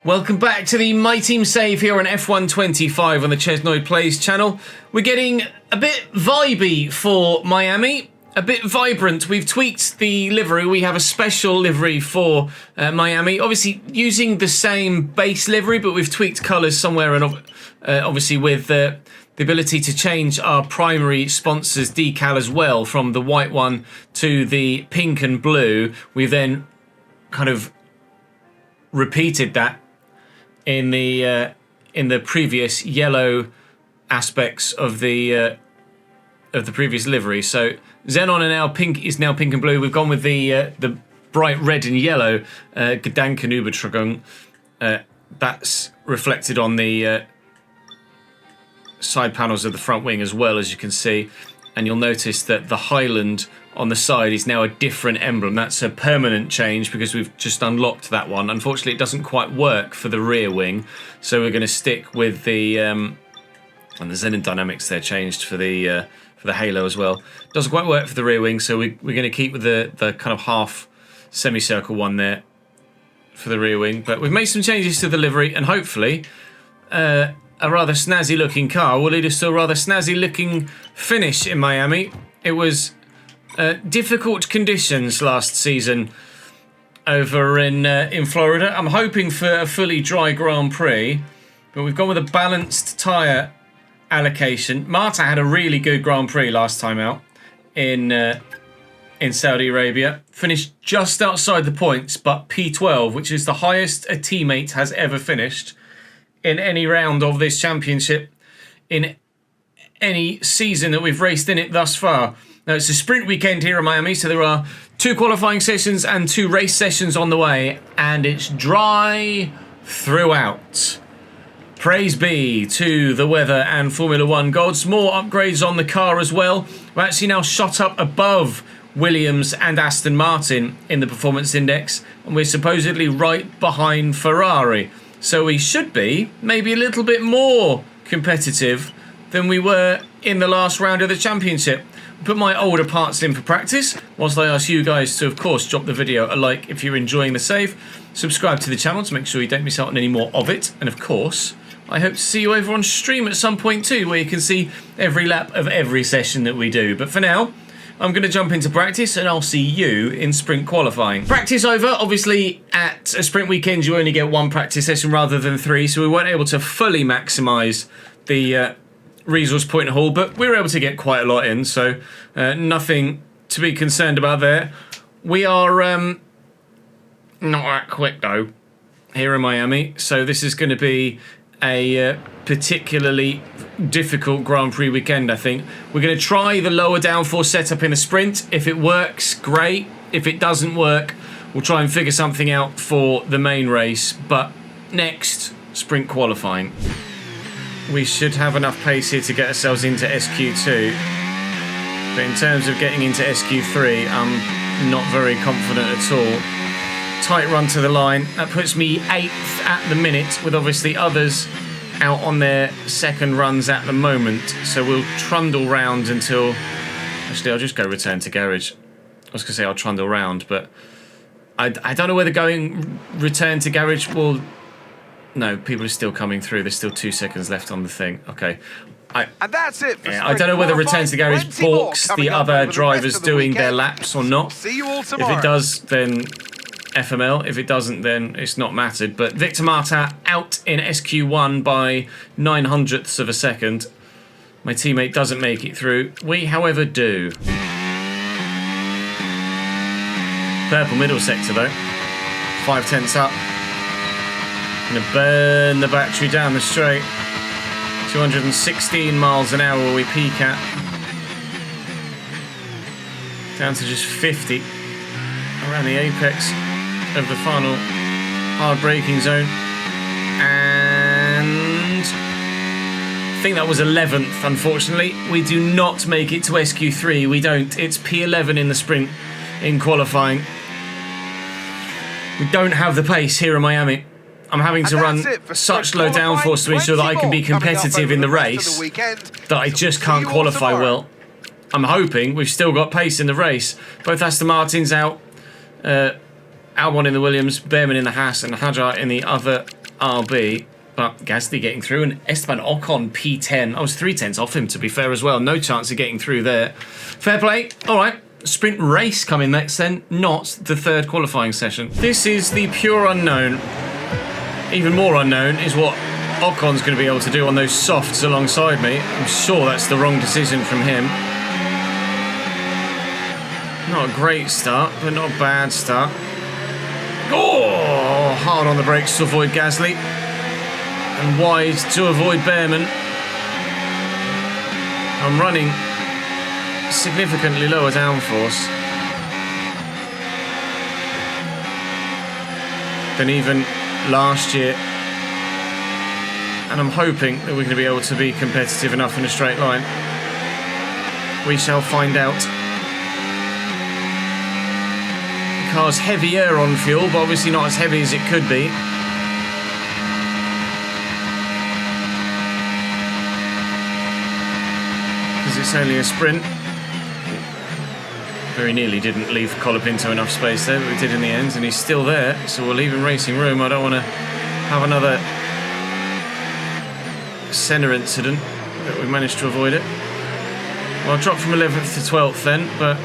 Welcome back to the My Team Save here on F125 on the ChesnoidPlays channel. We're getting a bit vibey for Miami, a bit vibrant. We've tweaked the livery. We have a special livery for Miami, obviously using the same base livery, but we've tweaked colours somewhere, and obviously with the ability to change our primary sponsor's decal as well, from the white one to the pink and blue. We've then kind of repeated that in the previous yellow aspects of the previous livery. So Xenon is now pink and blue. We've gone with the bright red and yellow Gedankenübertragung. That's reflected on the side panels of the front wing as well, as you can see. And you'll notice that the Highland on the side is now a different emblem. That's a permanent change because we've just unlocked that one. Unfortunately, it doesn't quite work for the rear wing, so we're going to stick with the and the Xenon dynamics there changed for the halo as well. Doesn't quite work for the rear wing, so we're going to keep with the kind of half semicircle one there for the rear wing. But we've made some changes to the livery, and hopefully a rather snazzy looking car will lead us to a rather snazzy looking finish in Miami. It was difficult conditions last season over in Florida. I'm hoping for a fully dry Grand Prix, but we've gone with a balanced tyre allocation. Marta had a really good Grand Prix last time out in Saudi Arabia. Finished just outside the points, but P12, which is the highest a teammate has ever finished in any round of this championship in any season that we've raced in it thus far. Now, it's a sprint weekend here in Miami, so there are 2 qualifying sessions and 2 race sessions on the way, and it's dry throughout. Praise be to the weather and Formula One gods. More upgrades on the car as well. We're actually now shot up above Williams and Aston Martin in the performance index, and we're supposedly right behind Ferrari. So we should be maybe a little bit more competitive than we were in the last round of the championship. Put my older parts in for practice, whilst I ask you guys to, of course, drop the video a like if you're enjoying the save. Subscribe to the channel to make sure you don't miss out on any more of it. And of course, I hope to see you over on stream at some point too, where you can see every lap of every session that we do. But for now, I'm going to jump into practice, and I'll see you in sprint qualifying. Practice over. Obviously, at a sprint weekend, you only get 1 practice session rather than 3, so we weren't able to fully maximise the resource point haul, but we were able to get quite a lot in, so nothing to be concerned about there. We are not that quick, though, here in Miami, so this is going to be a particularly difficult Grand Prix weekend, I think. We're going to try the lower downforce setup in the sprint. If it works, great. If it doesn't work, we'll try and figure something out for the main race. But next, sprint qualifying. We should have enough pace here to get ourselves into SQ2. But in terms of getting into SQ3, I'm not very confident at all. Tight run to the line. That puts me 8th at the minute, with obviously others out on their second runs at the moment. So we'll trundle round until... Actually, I'll just go return to garage. I was going to say I'll trundle round, but I don't know whether going return to garage will... No, people are still coming through. There's still 2 seconds left on the thing. Okay. And that's it. I don't know whether return to garage balks the other drivers doing their laps or not. See you all tomorrow. If it does, then FML. If it doesn't, then it's not mattered. But Victor Marta out in SQ1 by 900ths of a second. My teammate doesn't make it through. We, however, do. Purple middle sector, though. 5/10 up. Gonna burn the battery down the straight. 216 miles an hour we peak at. Down to just 50 around the apex of the final hard braking zone. And I think that was 11th, unfortunately. We do not make it to SQ3. We don't. It's P11 in the sprint in qualifying. We don't have the pace here in Miami. I'm having to run such low downforce to ensure that I can be competitive in the race that I just can't qualify well. I'm hoping we've still got pace in the race. Both Aston Martins out. Albon in the Williams, Behrman in the Haas, and Hadjar in the other RB. But Gasly getting through, and Esteban Ocon P10. I was 3/10 off him, to be fair, as well. No chance of getting through there. Fair play. All right. Sprint race coming next then, not the third qualifying session. This is the pure unknown. Even more unknown is what Ocon's going to be able to do on those softs alongside me. I'm sure that's the wrong decision from him. Not a great start, but not a bad start. Oh, hard on the brakes to avoid Gasly. And wide to avoid Behrman. I'm running significantly lower downforce than even last year. And I'm hoping that we're going to be able to be competitive enough in a straight line. We shall find out. The car's heavier on fuel, but obviously not as heavy as it could be. Because it's only a sprint. Very nearly didn't leave Colapinto enough space there, but we did in the end, and he's still there, so we'll leave him racing room. I don't want to have another Senna incident, but we managed to avoid it. Well, I'll drop from 11th to 12th then, but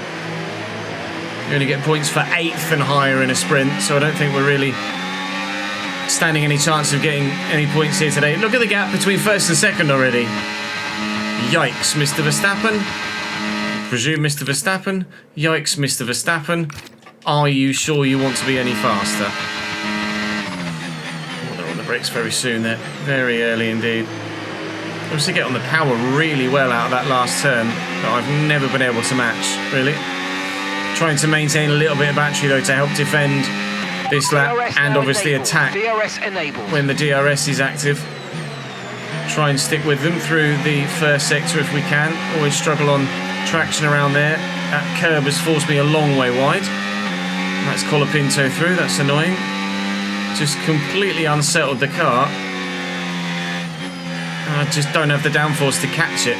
you only get points for 8th and higher in a sprint, so I don't think we're really standing any chance of getting any points here today. Look at the gap between first and second already. Yikes, Mr. Verstappen. Presume Mr. Verstappen. Yikes, Mr. Verstappen. Are you sure you want to be any faster? Oh, they're on the brakes very soon there. Very early indeed. Obviously get on the power really well out of that last turn that I've never been able to match, really. Trying to maintain a little bit of battery though to help defend this lap and obviously attack when the DRS is active. Try and stick with them through the first sector if we can. Always struggle on traction around there. That curb has forced me a long way wide. That's Colapinto through, that's annoying. Just completely unsettled the car. I just don't have the downforce to catch it.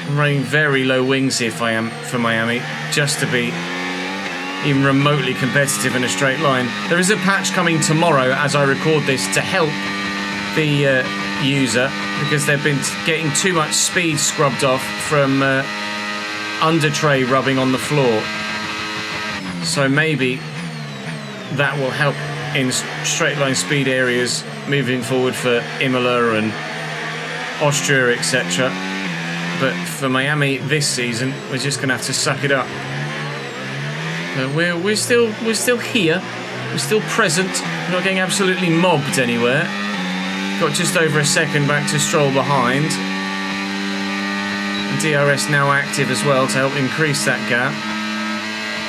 I'm running very low wings here if I am for Miami, just to be even remotely competitive in a straight line. There is a patch coming tomorrow as I record this to help the user, because they've been getting too much speed scrubbed off from under tray rubbing on the floor. So maybe that will help in straight line speed areas moving forward for Imola and Austria, etc. But for Miami this season, we're just going to have to suck it up. But we're still here. We're still present. We're not getting absolutely mobbed anywhere. Got just over a second back to Stroll behind. And DRS now active as well to help increase that gap.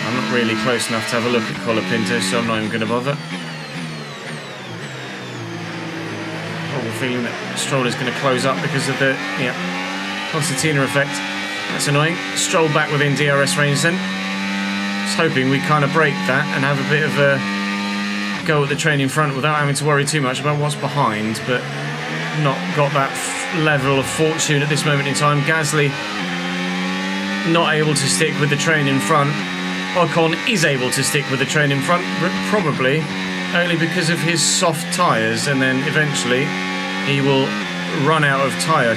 I'm not really close enough to have a look at Colapinto, so I'm not even going to bother. Oh, feeling that Stroll is going to close up because of the concertina effect. That's annoying. Stroll back within DRS range then. Just hoping we kind of break that and have a bit of a go at the train in front without having to worry too much about what's behind, but not got that level of fortune at this moment in time. Gasly not able to stick with the train in front. Ocon is able to stick with the train in front, but probably only because of his soft tyres, and then eventually he will run out of tyre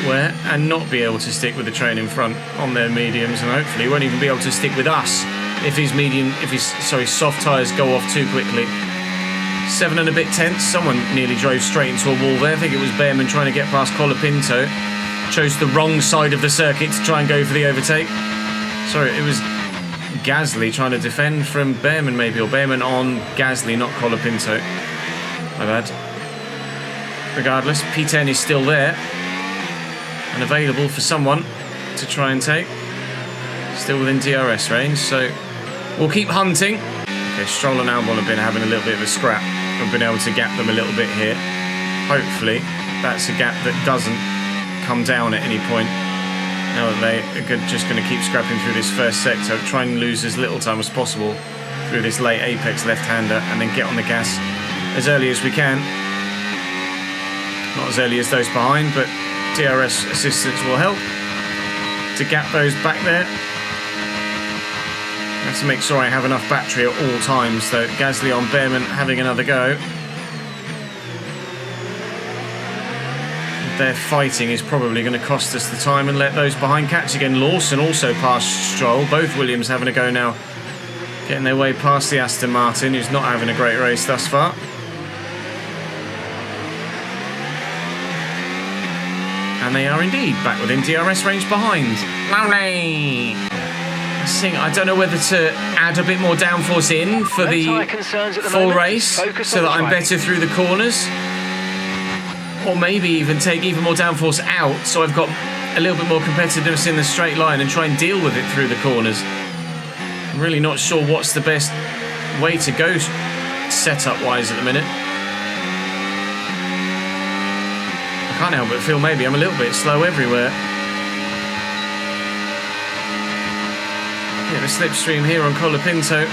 wear and not be able to stick with the train in front on their mediums, and hopefully won't even be able to stick with us if his soft tyres go off too quickly. 7 and a bit tenths. Someone nearly drove straight into a wall there. I think it was Behrman trying to get past Colapinto. Chose the wrong side of the circuit to try and go for the overtake. Sorry, it was Gasly trying to defend from Behrman maybe, or Behrman on Gasly, not Colapinto. My bad. Regardless, P10 is still there and available for someone to try and take. Still within DRS range, so we'll keep hunting. Okay, Stroll and Albon have been having a little bit of a scrap. We've been able to gap them a little bit here. Hopefully, that's a gap that doesn't come down at any point. Now that they are just going to keep scrapping through this first sector, try and lose as little time as possible through this late apex left-hander, and then get on the gas as early as we can. Not as early as those behind, but DRS assistance will help to gap those back there. have to make sure I have enough battery at all times, though. Gasly on Behrman having another go. Their fighting is probably going to cost us the time and let those behind catch again. Lawson also past Stroll. Both Williams having a go now, getting their way past the Aston Martin, who's not having a great race thus far. And they are indeed back within DRS range behind. Lovely! I don't know whether to add a bit more downforce in for the full race so that I'm better through the corners. Or maybe even take even more downforce out so I've got a little bit more competitiveness in the straight line and try and deal with it through the corners. I'm really not sure what's the best way to go setup-wise at the minute. I can't help but feel maybe I'm a little bit slow everywhere. Hit the slipstream here on Colapinto.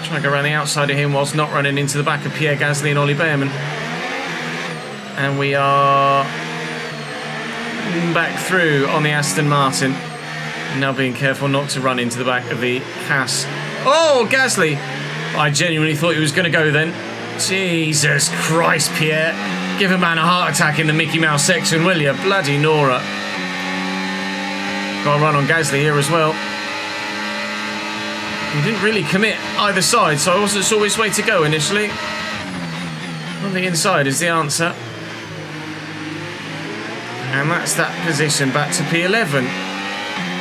Trying to go around the outside of him whilst not running into the back of Pierre Gasly and Ollie Behrman. And we are back through on the Aston Martin. Now being careful not to run into the back of the Haas. Oh, Gasly! I genuinely thought he was going to go then. Jesus Christ, Pierre. Give a man a heart attack in the Mickey Mouse section, will you? Bloody Nora. Got a run on Gasly here as well. He didn't really commit either side, so I wasn't sure which way to go initially. On the inside is the answer. And that's that position back to P11.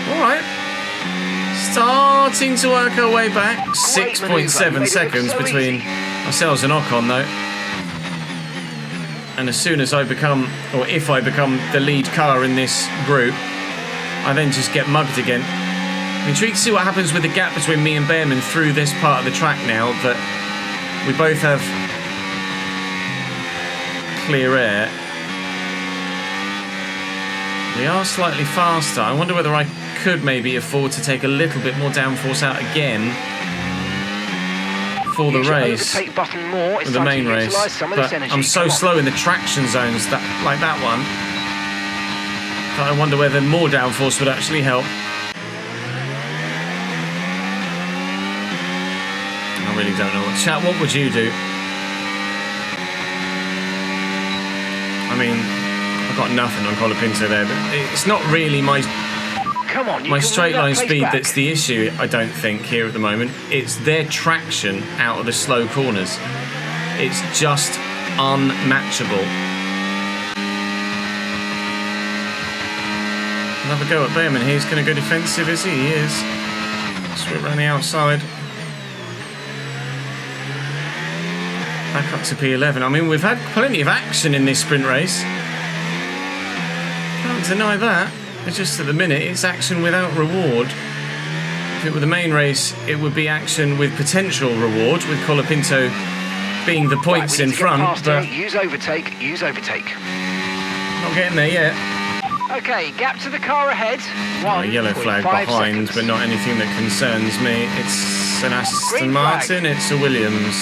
Alright. Starting to work our way back. 6.7 seconds between ourselves and Ocon, though. And as soon as I become, or if I become the lead car in this group, I then just get mugged again. I'm intrigued to see what happens with the gap between me and Behrman through this part of the track now that we both have clear air. We are slightly faster. I wonder whether I could maybe afford to take a little bit more downforce out again for the race, for the main race. But I'm so slow in the traction zones, like that one, that I wonder whether more downforce would actually help. I really don't know. Chat, what would you do? I mean, I've got nothing on Colapinto there, but it's not really my straight line speed that's the issue, I don't think, here at the moment. It's their traction out of the slow corners. It's just unmatchable. Another go at Behrman. He's going to go defensive, is he? He is. Sweep around the outside. Back up to P11. I mean, we've had plenty of action in this sprint race. Can't deny that. It's just at the minute, it's action without reward. If it were the main race, it would be action with potential reward, with Colapinto being the points in front. But use overtake. not getting there yet. Okay, gap to the car ahead. A yellow flag behind, but not anything that concerns me. It's an Aston Martin, it's a Williams.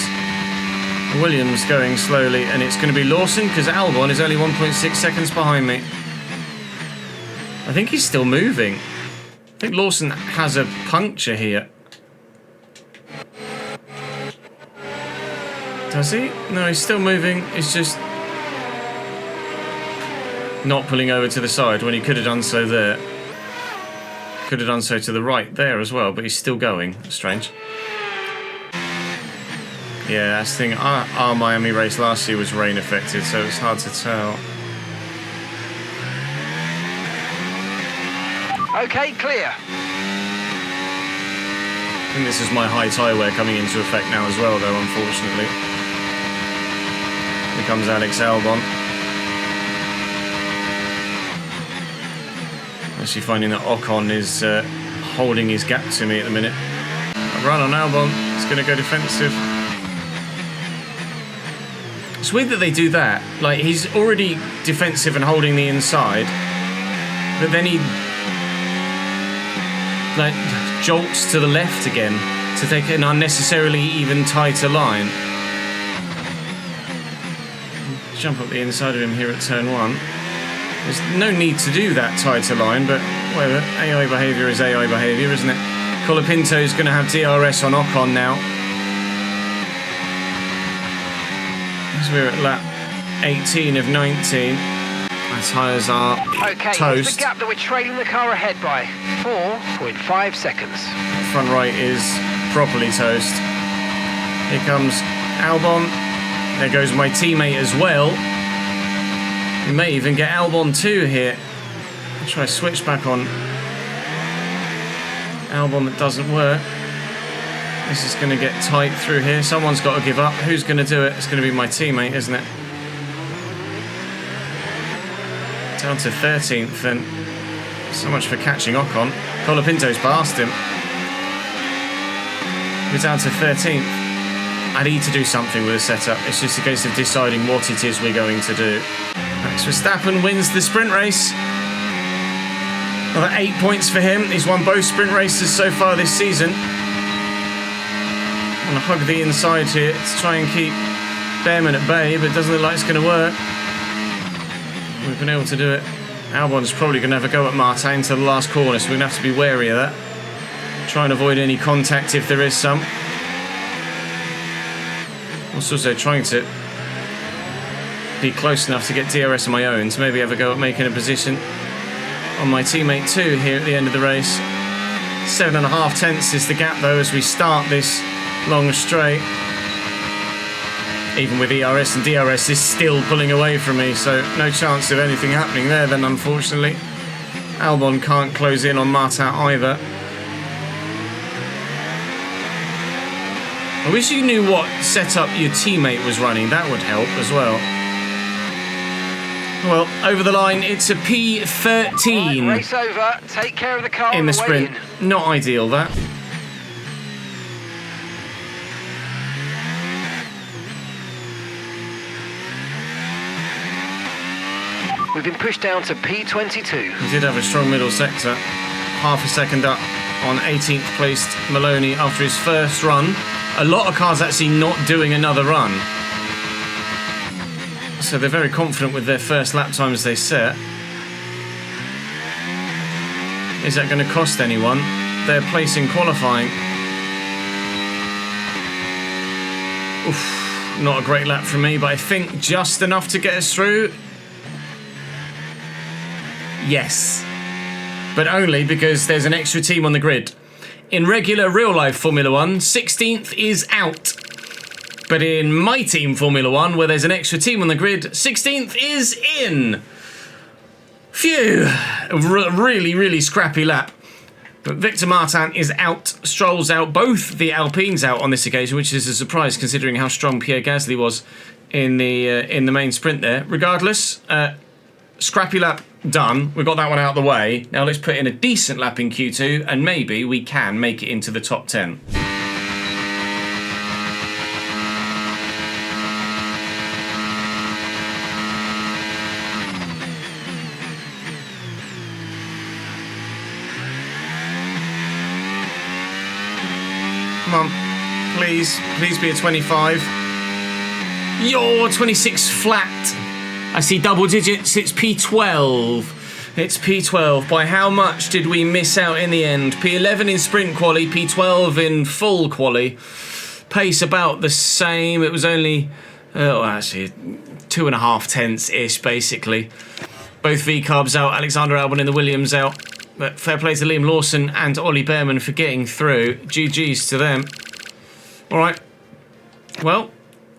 Williams going slowly, and it's going to be Lawson because Albon is only 1.6 seconds behind me. I think he's still moving. I think Lawson has a puncture here. Does he? No, he's still moving. It's just not pulling over to the side when he could have done so there. Could have done so to the right there as well, but he's still going. Strange. Yeah, that's the thing. Our Miami race last year was rain affected, so it's hard to tell. Okay, clear. I think this is my high tyre wear coming into effect now as well, though, unfortunately. Here comes Alex Albon. Actually finding that Ocon is holding his gap to me at the minute. A run on Albon. It's going to go defensive. It's weird that they do that. Like, he's already defensive and holding the inside, but then he like jolts to the left again to take an unnecessarily even tighter line. Jump up the inside of him here at turn 1. There's no need to do that tighter line, but Well, AI behaviour is AI behaviour, isn't it? Colapinto's going to have DRS on Ocon now. As we're at lap 18 of 19. Our tyres are Okay, here's toast. the gap that we're trailing the car ahead by. 4.5 seconds. Front right is properly toast. Here comes Albon. There goes my teammate as well. We may even get Albon 2 here. I'll try to switch back on Albon. That doesn't work. This is going to get tight through here. Someone's got to give up. Who's going to do it? It's going to be my teammate, isn't it? Down to 13th, and so much for catching Ocon. Colapinto's past him. We're down to 13th. I need to do something with the setup. It's just a case of deciding what it is we're going to do. Max Verstappen wins the sprint race. Another 8 points for him. He's won both sprint races so far this season. I'm going to hug the inside here to try and keep Behrman at bay, but it doesn't look like it's going to work. We've been able to do it. Albon's probably going to have a go at Martin to the last corner, so we're going to have to be wary of that. Try and avoid any contact if there is some. Also trying to be close enough to get DRS on my own to maybe have a go at making a position on my teammate too here at the end of the race. 7.5 tenths is the gap though as we start this long straight. Even with ERS and DRS is still pulling away from me, so no chance of anything happening there then, unfortunately. Albon can't close in on Martin either. I wish you knew what setup your teammate was running. That would help as well. Well, over the line, it's a P13. Right, race over. Take care of the car in the sprint. in. Not ideal, that. We've been pushed down to P22. He did have a strong middle sector. Half a second up on 18th placed Maloney after his first run. A lot of cars actually not doing another run. So they're very confident with their first lap times they set. Is that going to cost anyone? Their place in qualifying. Oof, not a great lap from me, but I think just enough to get us through. Yes, but only because there's an extra team on the grid. In regular real-life Formula 1, 16th is out. But in my team Formula 1, where there's an extra team on the grid, 16th is in. Phew, really, really scrappy lap. But Victor Martin is out, Stroll's out, both the Alpines out on this occasion, which is a surprise considering how strong Pierre Gasly was in the main sprint there. Regardless, scrappy lap done. We've got that one out of the way. Now let's put in a decent lap in Q2 and maybe we can make it into the top 10. Come on. Please be a 25. You're 26 flat. I see double digits, it's P12. It's P12. By how much did we miss out in the end? P11 in sprint quali, P12 in full quali. Pace about the same. It was only, actually, 2.5 tenths-ish, basically. Both V-carbs out, Alexander Albon in the Williams out. But fair play to Liam Lawson and Ollie Behrman for getting through. GG's to them. All right. Well,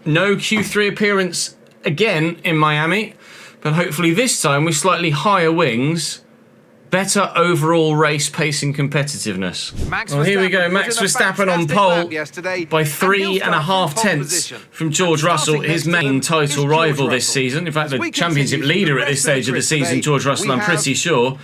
no Q3 appearance again in Miami, but hopefully this time with slightly higher wings, better overall race pace and competitiveness. Well, here we go. Max Verstappen on pole by 3.5 tenths from George Russell, his main title rival this season. In fact, the championship leader at this stage of the season, George Russell, I'm pretty sure.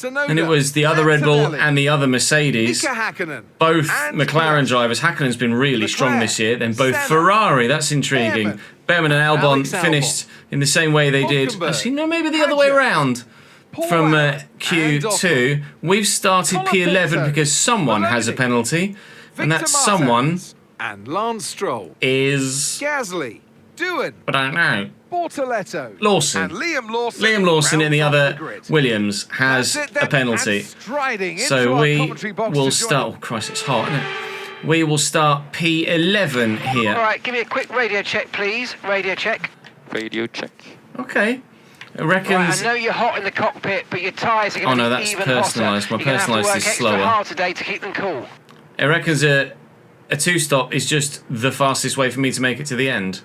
And it was the other Red Bull and the other Mercedes, both McLaren drivers. Hakkönen's been really strong this year. Then both Ferrari, that's intriguing. Behrman and Albon finished in the same way they did. Actually, no, maybe the other way around. From Q2, we've started P11 because someone has a penalty, and that someone and Lance Stroll is Gasly. Doohan, I don't know. Bortoletto, Lawson. and Liam Lawson. Liam Lawson in the rounds off other grid. Williams has That's it a then, penalty. and striding into So our we commentary box will to join start. Oh, Christ, it's hot, isn't it? We will start P11 here. All right, give me a quick radio check, please. Radio check. Radio check. Okay. It Right, reckons. I know you're hot in the cockpit, but your tyres are going to Oh, no, be that's even personalised. hotter. My You're gonna have to personalised work is extra slower. hard today to keep them cool. It reckons a two-stop is just the fastest way for me to make it to the end.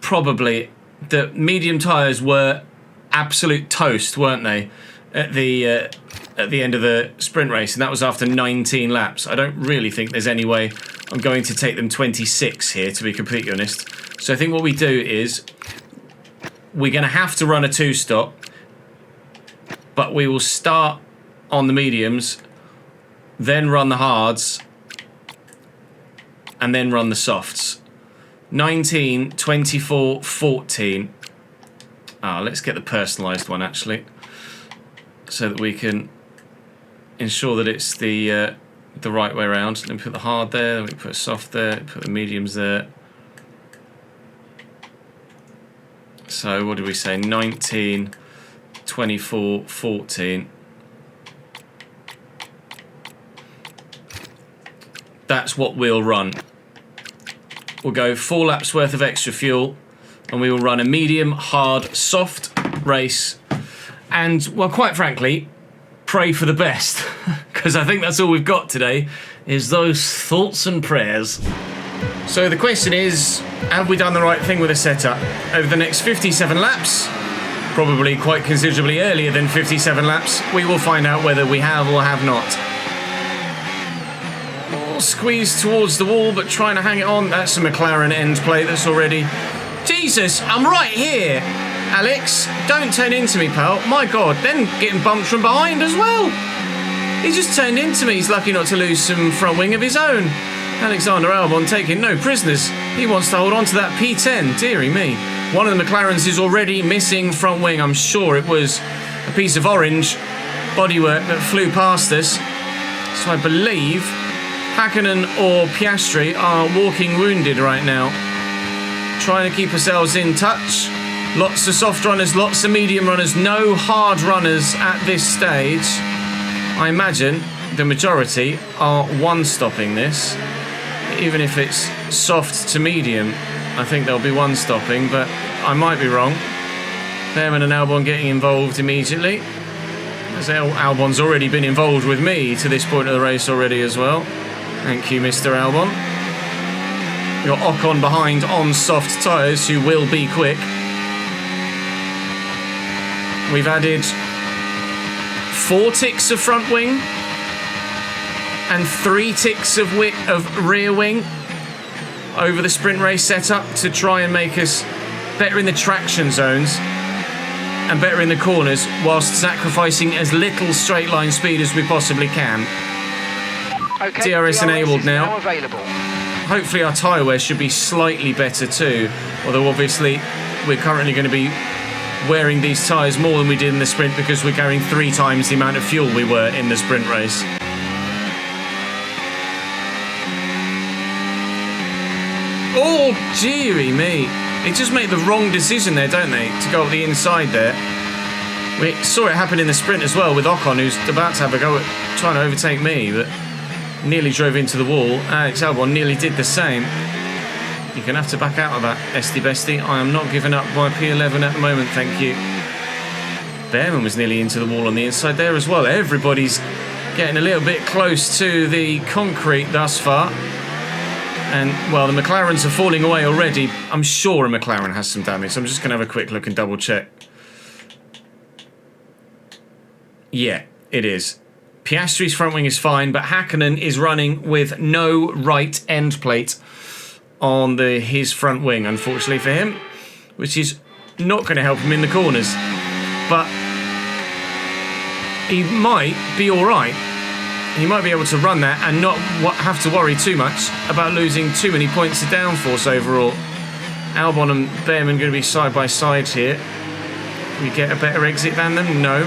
Probably. The medium tyres were absolute toast, weren't they, at the end of the sprint race, and that was after 19 laps. I don't really think there's any way I'm going to take them 26 here, to be completely honest. So I think what we do is we're going to have to run a two-stop, but we will start on the mediums, then run the hards, and then run the softs. 19, 24, 14. Let's get the personalised one, actually, so that we can ensure that it's the right way around. Let me put the hard there, let me put soft there, put the mediums there. So what did we say? 19, 24, 14. That's what we'll run. We'll go 4 laps worth of extra fuel, and we will run a medium, hard, soft race. And, well, quite frankly, pray for the best, because I think that's all we've got today, is those thoughts and prayers. So the question is, have we done the right thing with the setup? Over the next 57 laps, probably quite considerably earlier than 57 laps, we will find out whether we have or have not. Squeeze towards the wall, but trying to hang it on. That's a McLaren end plate that's already... Jesus, I'm right here, Alex. Don't turn into me, pal. My God, then getting bumped from behind as well. He just turned into me. He's lucky not to lose some front wing of his own. Alexander Albon taking no prisoners. He wants to hold on to that P10. Dearie me. One of the McLarens is already missing front wing. I'm sure it was a piece of orange bodywork that flew past us. So I believe Hakkinen or Piastri are walking wounded right now. Trying to keep ourselves in touch. Lots of soft runners, lots of medium runners, no hard runners at this stage. I imagine the majority are one-stopping this. Even if it's soft to medium, I think there'll be one-stopping, but I might be wrong. Behrman and Albon getting involved immediately. As Albon's already been involved with me to this point of the race already as well. Thank you, Mr. Albon. Got Ocon behind on soft tyres, who will be quick. We've added 4 ticks of front wing and 3 ticks of rear wing over the sprint race setup to try and make us better in the traction zones and better in the corners, whilst sacrificing as little straight line speed as we possibly can. Okay, DRS enabled now. Available. Hopefully our tyre wear should be slightly better too, although obviously we're currently going to be wearing these tyres more than we did in the sprint because we're carrying 3 times the amount of fuel we were in the sprint race. Oh, dearie me. They just make the wrong decision there, don't they, to go up the inside there. We saw it happen in the sprint as well with Ocon, who's about to have a go at trying to overtake me, but nearly drove into the wall. Alex Albon nearly did the same. You're going to have to back out of that, Esty Bestie. I am not giving up by P11 at the moment, thank you. Behrman was nearly into the wall on the inside there as well. Everybody's getting a little bit close to the concrete thus far. And, well, the McLarens are falling away already. I'm sure a McLaren has some damage, so I'm just going to have a quick look and double check. Yeah, it is. Piastri's front wing is fine, but Hakkinen is running with no right end plate on his front wing, unfortunately for him, which is not going to help him in the corners. But he might be all right. He might be able to run that and not have to worry too much about losing too many points of downforce overall. Albon and Behrman going to be side by side here. We get a better exit than them? No.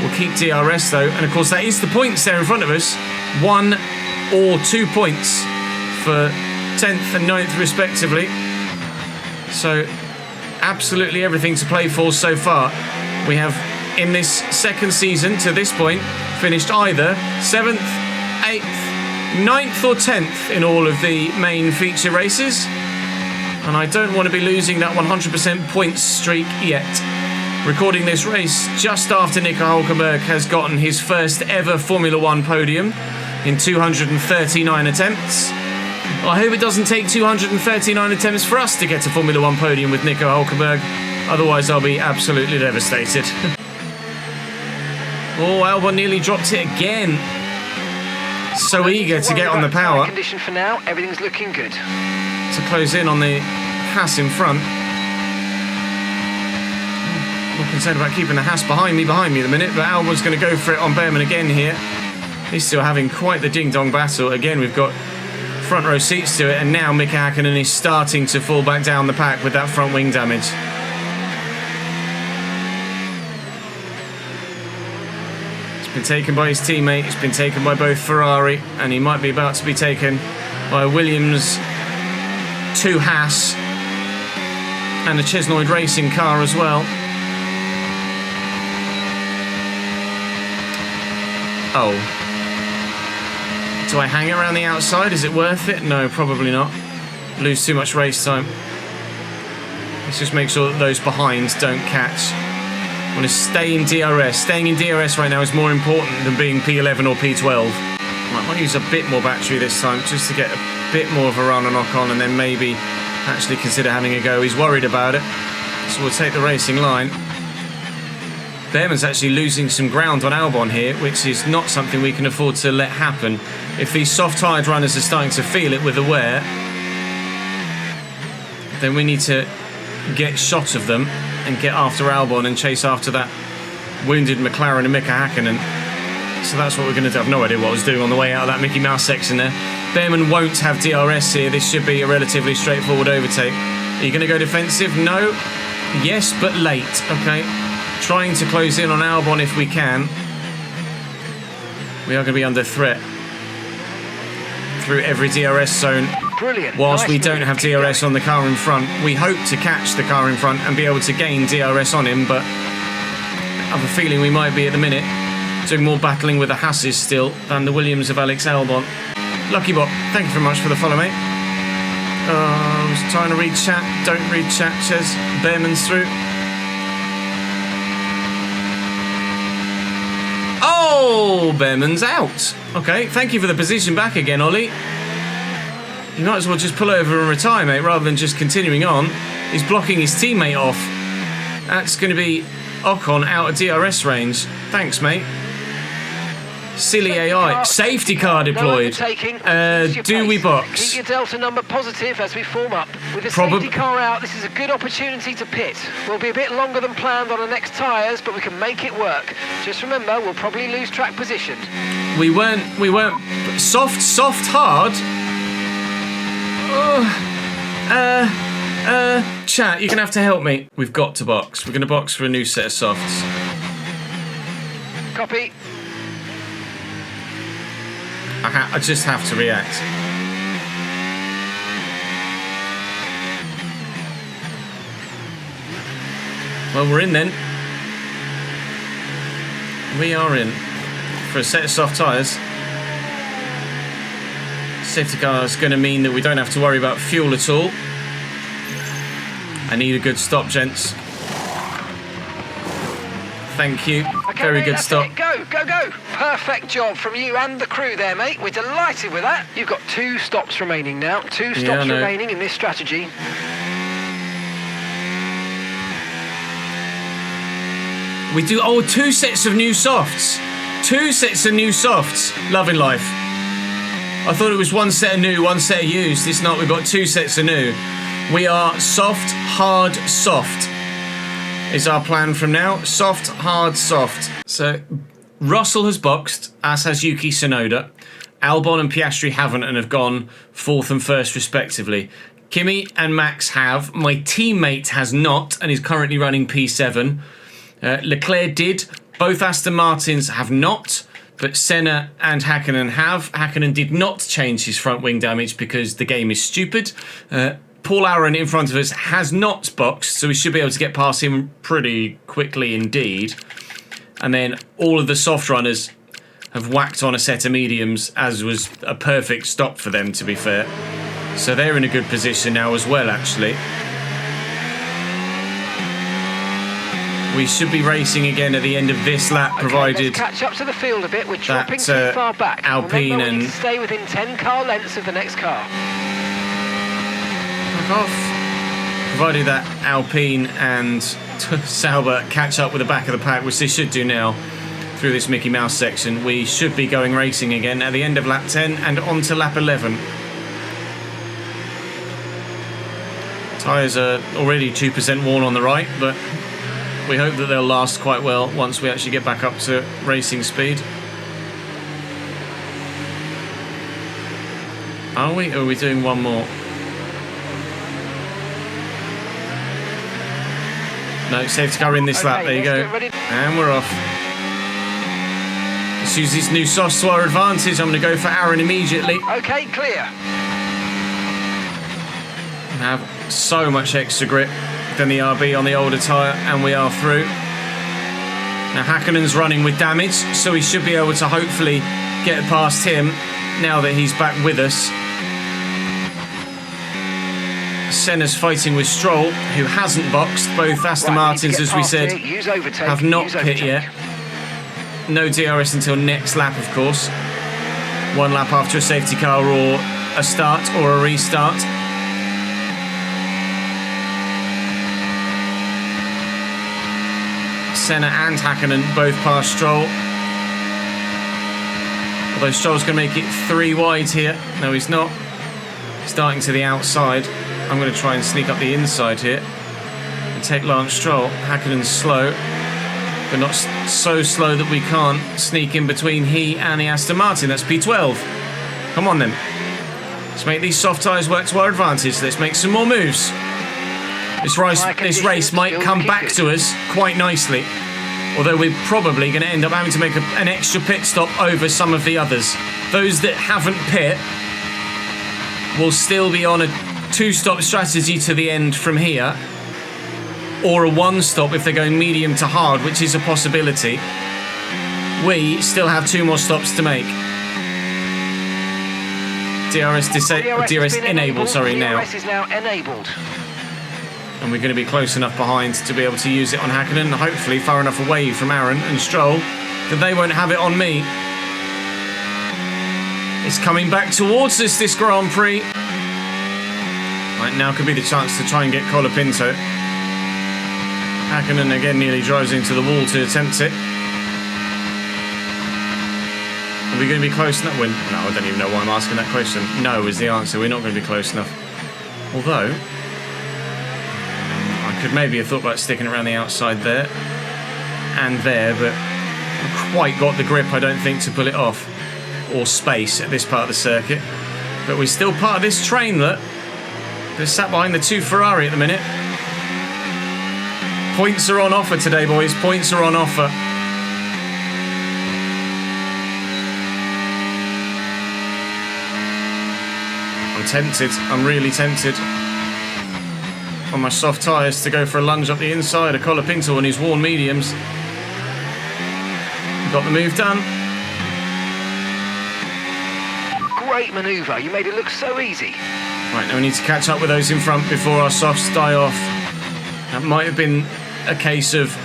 We'll keep DRS though, and of course that is the points there in front of us. 1, or 2 points for 10th and 9th respectively. So absolutely everything to play for so far. We have, in this second season to this point, finished either 7th, 8th, 9th or 10th in all of the main feature races. And I don't want to be losing that 100% points streak yet. Recording this race just after Nico Hülkenberg has gotten his first ever Formula 1 podium in 239 attempts. I hope it doesn't take 239 attempts for us to get a Formula 1 podium with Nico Hülkenberg. Otherwise, I'll be absolutely devastated. Oh, Albon nearly dropped it again. So eager to get on the power. Condition for now, everything's looking good. To close in on the Haas in front. More concerned about keeping the Haas behind me at the minute, but Albon's going to go for it on Behrman again here. He's still having quite the ding-dong battle. Again, we've got front row seats to it, and now Mika Häkkinen is starting to fall back down the pack with that front wing damage. It's been taken by his teammate, it's been taken by both Ferrari, and he might be about to be taken by Williams, 2 Haas, and a Chesnoid racing car as well. Oh. Do I hang around the outside? Is it worth it? No, probably not. Lose too much race time. Let's just make sure that those behinds don't catch. I want to stay in DRS. Staying in DRS right now is more important than being P11 or P12. I might use a bit more battery this time just to get a bit more of a run and knock on, and then maybe actually consider having a go. He's worried about it. So we'll take the racing line. Behrman's actually losing some ground on Albon here, which is not something we can afford to let happen. If these soft-tyred runners are starting to feel it with the wear, then we need to get shots of them and get after Albon and chase after that wounded McLaren and Mika Häkkinen. So that's what we're going to do. I've no idea what I was doing on the way out of that Mickey Mouse section there. Behrman won't have DRS here. This should be a relatively straightforward overtake. Are you going to go defensive? No. Yes, but late. Okay. Trying to close in on Albon if we can. We are going to be under threat through every DRS zone. Brilliant. Whilst Nice we don't have DRS on the car in front, we hope to catch the car in front and be able to gain DRS on him, but I have a feeling we might be at the minute doing more battling with the Haas's still than the Williams of Alex Albon. Lucky Bot, thank you very much for the follow, mate. I was trying to read chat. Don't read chat, Ches. Behrman's through. Oh, Behrman's out. Okay, thank you for the position back again, Ollie. You might as well just pull over and retire, mate, rather than just continuing on. He's blocking his teammate off. That's going to be Ocon out of DRS range. Thanks, mate. Silly AI. Safety car deployed. Do we box? Keep your delta number positive as we form up. With the safety car out, this is a good opportunity to pit. We'll be a bit longer than planned on the next tyres, but we can make it work. Just remember, we'll probably lose track position. We weren't soft, hard. Chat, you're gonna have to help me. We've got to box. We're gonna box for a new set of softs. Copy. I just have to react. Well, we're in then. We are in for a set of soft tyres. Safety car is going to mean that we don't have to worry about fuel at all. I need a good stop, gents. Thank you. Okay, very mate, good stop. It. Go, go, go. Perfect job from you and the crew there, mate. We're delighted with that. You've got 2 stops remaining now. 2 stops remaining in this strategy. We do, 2 sets of new softs. 2 sets of new softs. Loving life. I thought it was 1 set of new, 1 set of used. It's not, we've got 2 sets of new. We are soft, hard, soft. Is our plan from now. Soft, hard, soft. So, Russell has boxed, as has Yuki Tsunoda. Albon and Piastri haven't and have gone 4th and 1st respectively. Kimi and Max have. My teammate has not and is currently running P7. Leclerc did. Both Aston Martins have not. but Senna and Hakkinen have. Hakkinen did not change his front wing damage because the game is stupid. Paul Aaron in front of us has not boxed, so we should be able to get past him pretty quickly indeed. And then all of the soft runners have whacked on a set of mediums, as was a perfect stop for them, to be fair. So they're in a good position now as well, actually. We should be racing again at the end of this lap, provided let's catch up to the field a bit. We're dropping too far back. Alpine Remember, and we need to stay within 10 car lengths of the next car. Off. Provided that Alpine and Sauber catch up with the back of the pack, which they should do now through this Mickey Mouse section, we should be going racing again at the end of lap 10 and on to lap 11. Tyres are already 2% worn on the right, but we hope that they'll last quite well once we actually get back up to racing speed. Are we? Or are we doing one more? No, safety car in this lap. There you go. And we're off. Let's use this new soft to our advantage. I'm going to go for Aaron immediately. Okay, clear. Have so much extra grip than the RB on the older tyre, and we are through. Now Hakkinen's running with damage, so we should be able to hopefully get past him now that he's back with us. Senna's fighting with Stroll, who hasn't boxed. Both Aston Martins, as we said, have not pit yet. No DRS until next lap, of course. One lap after a safety car or a start or a restart. Senna and Hakkinen both past Stroll. Although Stroll's going to make it 3 wide here. No, he's not. Starting to the outside. I'm going to try and sneak up the inside here and take Lance Stroll. Hakkinen's slow, but not so slow that we can't sneak in between he and the Aston Martin. That's P12. Come on then. Let's make these soft tyres work to our advantage. Let's make some more moves. This race might come back to us quite nicely, although we're probably going to end up having to make an extra pit stop over some of the others. Those that haven't pit will still be on a 2-stop strategy to the end from here, or a 1-stop if they're going medium to hard, which is a possibility. We still have 2 more stops to make. DRS enabled, sorry, now. DRS is now enabled. And we're going to be close enough behind to be able to use it on Hakkinen, hopefully far enough away from Aaron and Stroll that they won't have it on me. It's coming back towards us, this Grand Prix. Right, now could be the chance to try and get Colapinto. Hakkinen again nearly drives into the wall to attempt it. Are we going to be close enough? No, I don't even know why I'm asking that question. No is the answer. We're not going to be close enough. Although, I could maybe have thought about sticking around the outside there and there, but I've quite got the grip, I don't think, to pull it off. Or space at this part of the circuit. But we're still part of this train that they're sat behind the 2 Ferrari at the minute. Points are on offer today, boys. Points are on offer. I'm tempted. I'm really tempted. On my soft tyres to go for a lunge up the inside of Colapinto on his worn mediums. Got the move done. Great manoeuvre. You made it look so easy. Right, now we need to catch up with those in front before our softs die off. That might have been a case of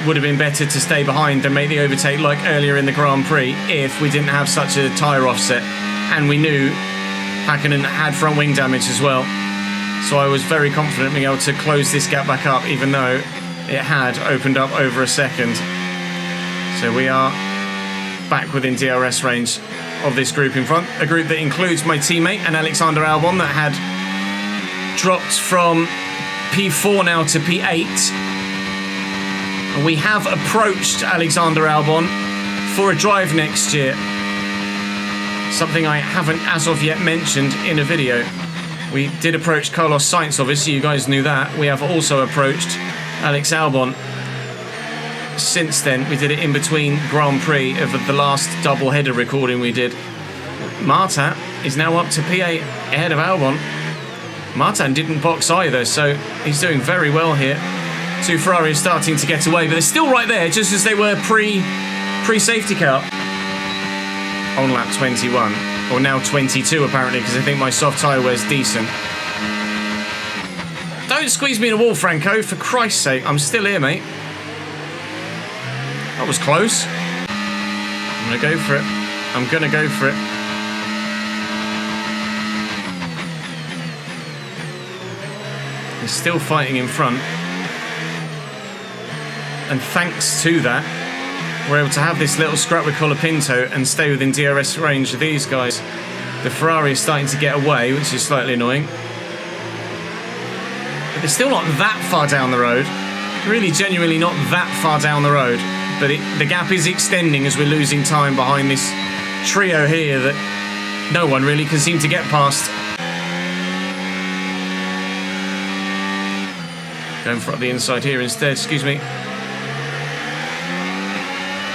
would have been better to stay behind than make the overtake like earlier in the Grand Prix if we didn't have such a tyre offset and we knew Hakkinen had front wing damage as well. So I was very confident being able to close this gap back up, even though it had opened up over a second. So we are back within DRS range of this group in front. A group that includes my teammate and Alexander Albon that had dropped from P4 now to P8. And we have approached Alexander Albon for a drive next year. Something I haven't as of yet mentioned in a video. We did approach Carlos Sainz, obviously, you guys knew that. We have also approached Alex Albon. since then. We did it in between Grand Prix of the last double header recording we did. Martin is now up to P8 ahead of Albon. Martin didn't box either, so he's doing very well here. Two Ferraris starting to get away, but they're still right there, just as they were pre-safety car. On lap 21, or now 22 apparently, because I think my soft tyre wear's decent. Don't squeeze me in a wall, Franco, for Christ's sake. I'm still here, mate. That was close. I'm going to go for it. I'm going to go for it. He's still fighting in front. And thanks to that, we're able to have this little scrap with Colapinto and stay within DRS range of these guys. The Ferrari is starting to get away, which is slightly annoying. But they're still not that far down the road. Really, genuinely not that far down the road. But the gap is extending as we're losing time behind this trio here that no one really can seem to get past. Going for up the inside here instead, excuse me.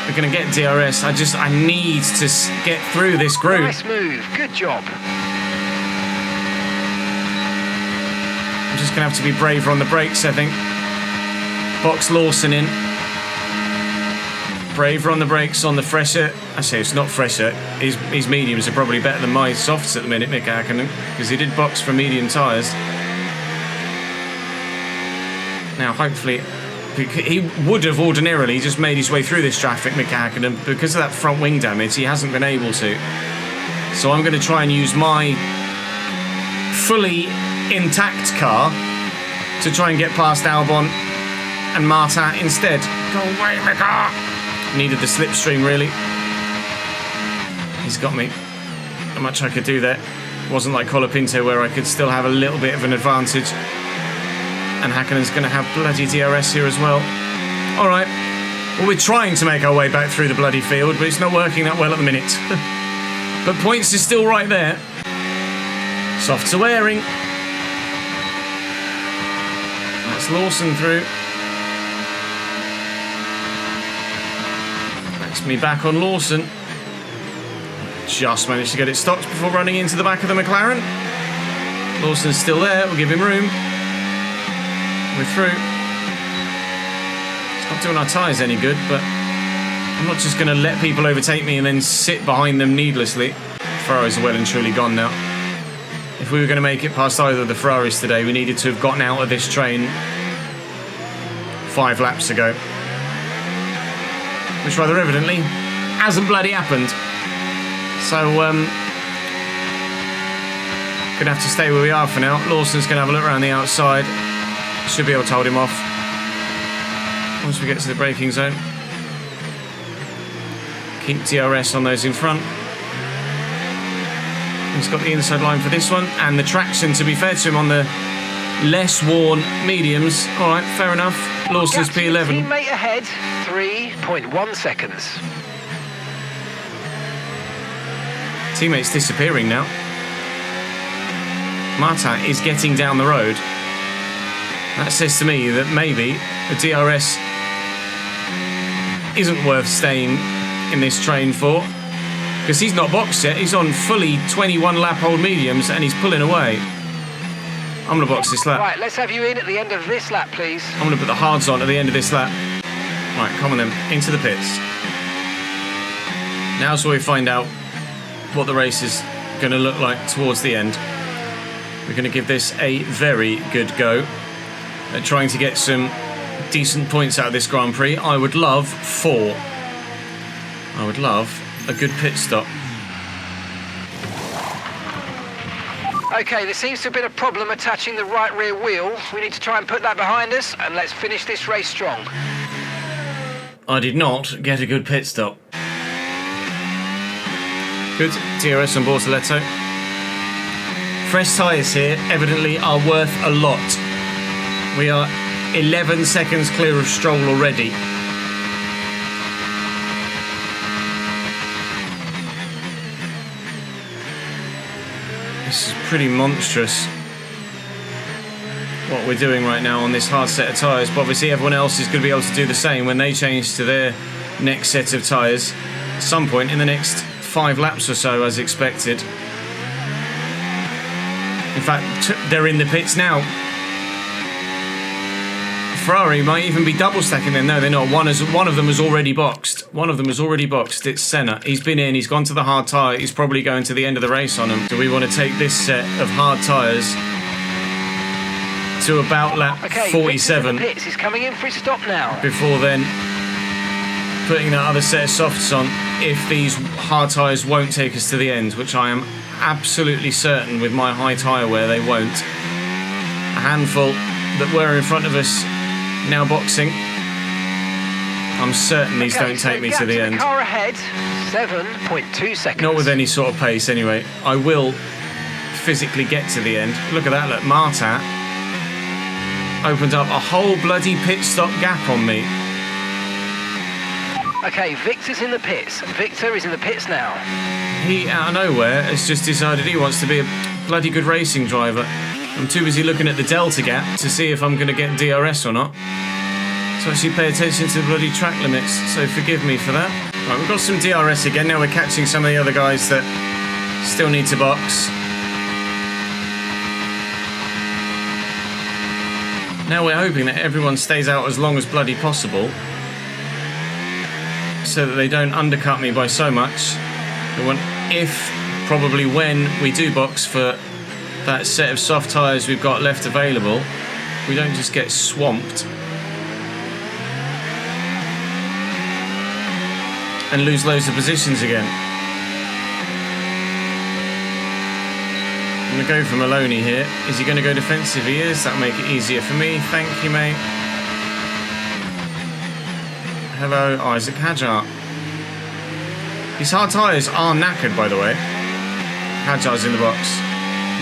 We're going to get DRS. I need to get through this group. Nice move, good job. I'm just going to have to be braver on the brakes, I think. Box Lawson in. Braver on the brakes on the fresher. Actually, it's not fresher. His mediums are probably better than my softs at the minute, Mick Hakkinen, because he did box for medium tyres. Now, hopefully, he would have ordinarily just made his way through this traffic, Mick Hakkinen, but because of that front wing damage, he hasn't been able to. So I'm going to try and use my fully intact car to try and get past Albon and Martin instead. Go away, my car! Needed the slipstream, really. He's got me. Not much I could do there. It wasn't like Colapinto where I could still have a little bit of an advantage. And Hakkinen's going to have bloody DRS here as well. All right. Well, we're trying to make our way back through the bloody field, but it's not working that well at the minute. But points is still right there. Softs are wearing. That's Lawson through. That's me back on Lawson. Just managed to get it stopped before running into the back of the McLaren. Lawson's still there. We'll give him room. We're through. It's not doing our tyres any good, but I'm not just going to let people overtake me and then sit behind them needlessly. Ferraris are well and truly gone now. If we were going to make it past either of the Ferraris today, we needed to have gotten out of this train 5 laps ago. Which rather evidently hasn't bloody happened. So, gonna have to stay where we are for now. Lawson's going to have a look around the outside. Should be able to hold him off once we get to the braking zone. Keep DRS on those in front. He's got the inside line for this one, and the traction, to be fair to him, on the less worn mediums. All right, fair enough. Lawson's P11. Teammate ahead, 3.1 seconds. Teammate's disappearing now. Martin is getting down the road. That says to me that maybe the DRS isn't worth staying in this train for, because he's not boxed yet. He's on fully 21 lap old mediums and he's pulling away. I'm going to box this lap. Right, let's have you in at the end of this lap, please. I'm going to put the hards on at the end of this lap. Right, come on then, into the pits. Now's where we find out what the race is going to look like towards the end. We're going to give this a very good go at trying to get some decent points out of this Grand Prix. I would love 4. I would love a good pit stop. Okay, there seems to have been a problem attaching the right rear wheel. We need to try and put that behind us, and let's finish this race strong. I did not get a good pit stop. Good DRS on Bortoletto. Fresh tyres here evidently are worth a lot. We are 11 seconds clear of Stroll already. This is pretty monstrous. what we're doing right now on this hard set of tyres, but obviously everyone else is going to be able to do the same when they change to their next set of tyres at some point in the next 5 laps or so, as expected. In fact, they're in the pits now. Ferrari might even be double stacking them. No, they're not. One of them was already boxed. One of them was already boxed. It's Senna. He's been in. He's gone to the hard tyre. He's probably going to the end of the race on them. Do we want to take this set of hard tyres to about lap 47? Pits. He's coming in for his stop now. Before then, putting that other set of softs on, if these hard tyres won't take us to the end, which I am absolutely certain with my high tyre wear they won't. A handful that were in front of us now boxing. I'm certain these don't take me to the end. Car ahead, 7.2 seconds. Not with any sort of pace anyway. I will physically get to the end. Look at that, look, Marta opened up a whole bloody pit stop gap on me. Okay, Victor's in the pits. Victor is in the pits now. He, out of nowhere, has just decided he wants to be a bloody good racing driver. I'm too busy looking at the Delta gap to see if I'm going to get DRS or not. So actually pay attention to the bloody track limits, so forgive me for that. Right, we've got some DRS again. Now we're catching some of the other guys that still need to box. Now we're hoping that everyone stays out as long as bloody possible, so that they don't undercut me by so much. Probably when we do box for that set of soft tyres we've got left available, we don't just get swamped and lose loads of positions again. I'm going to go for Maloney here. Is he going to go defensive? He is. That'll make it easier for me. Thank you, mate. Hello, Isaac Hadjar. These hard tyres are knackered, by the way. Hadjar's in the box.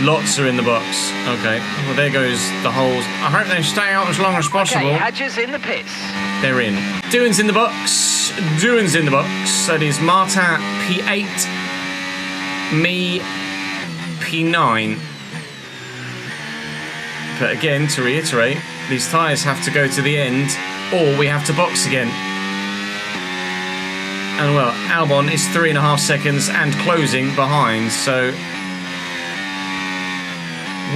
Lots are in the box. Okay, well there goes the holes. I hope they stay out as long as possible. Okay, Hadjar's in the pits. They're in. Doohan's in the box. Doohan's in the box. That is Marta P8, me P9. But again, to reiterate, these tyres have to go to the end or we have to box again. And well, Albon is 3.5 seconds and closing behind, so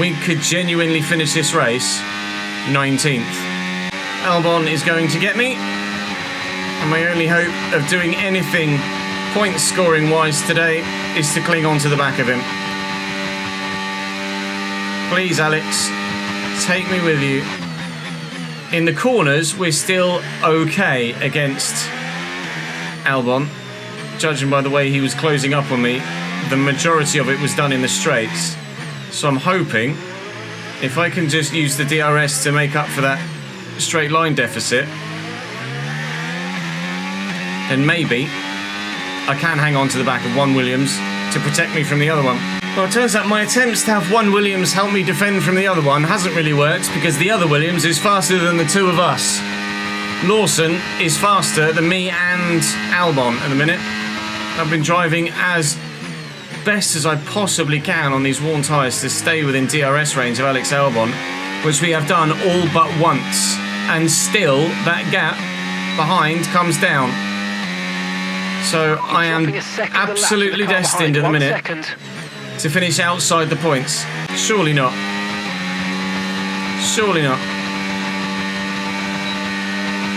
we could genuinely finish this race 19th. Albon is going to get me, and my only hope of doing anything point scoring wise today is to cling on to the back of him. Please, Alex, take me with you. In the corners, we're still okay against Albon, judging by the way he was closing up on me. The majority of it was done in the straights, so I'm hoping if I can just use the DRS to make up for that straight line deficit, then maybe I can hang on to the back of one Williams to protect me from the other one. Well, it turns out my attempts to have one Williams help me defend from the other one hasn't really worked, because the other Williams is faster than the two of us. Lawson is faster than me and Albon at the minute. I've been driving as best as I possibly can on these worn tyres to stay within DRS range of Alex Albon, which we have done all but once, and still that gap behind comes down. So I am absolutely destined in a minute to finish outside the points. Surely not. Surely not.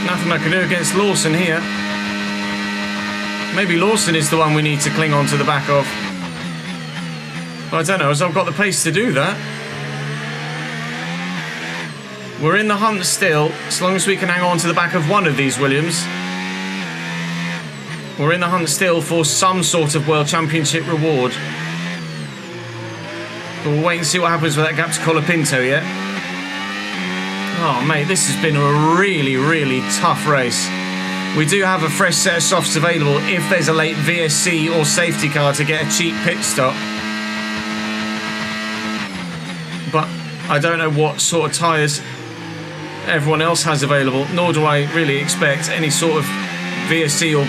Nothing I can do against Lawson here. Maybe Lawson is the one we need to cling on to the back of. But I don't know, as I've got the pace to do that. We're in the hunt still, as long as we can hang on to the back of one of these Williams. We're in the hunt still for some sort of World Championship reward. But we'll wait and see what happens with that gap to Colapinto yet. Oh mate, this has been a really, really tough race. We do have a fresh set of softs available if there's a late VSC or safety car to get a cheap pit stop. But I don't know what sort of tyres everyone else has available, nor do I really expect any sort of VSC or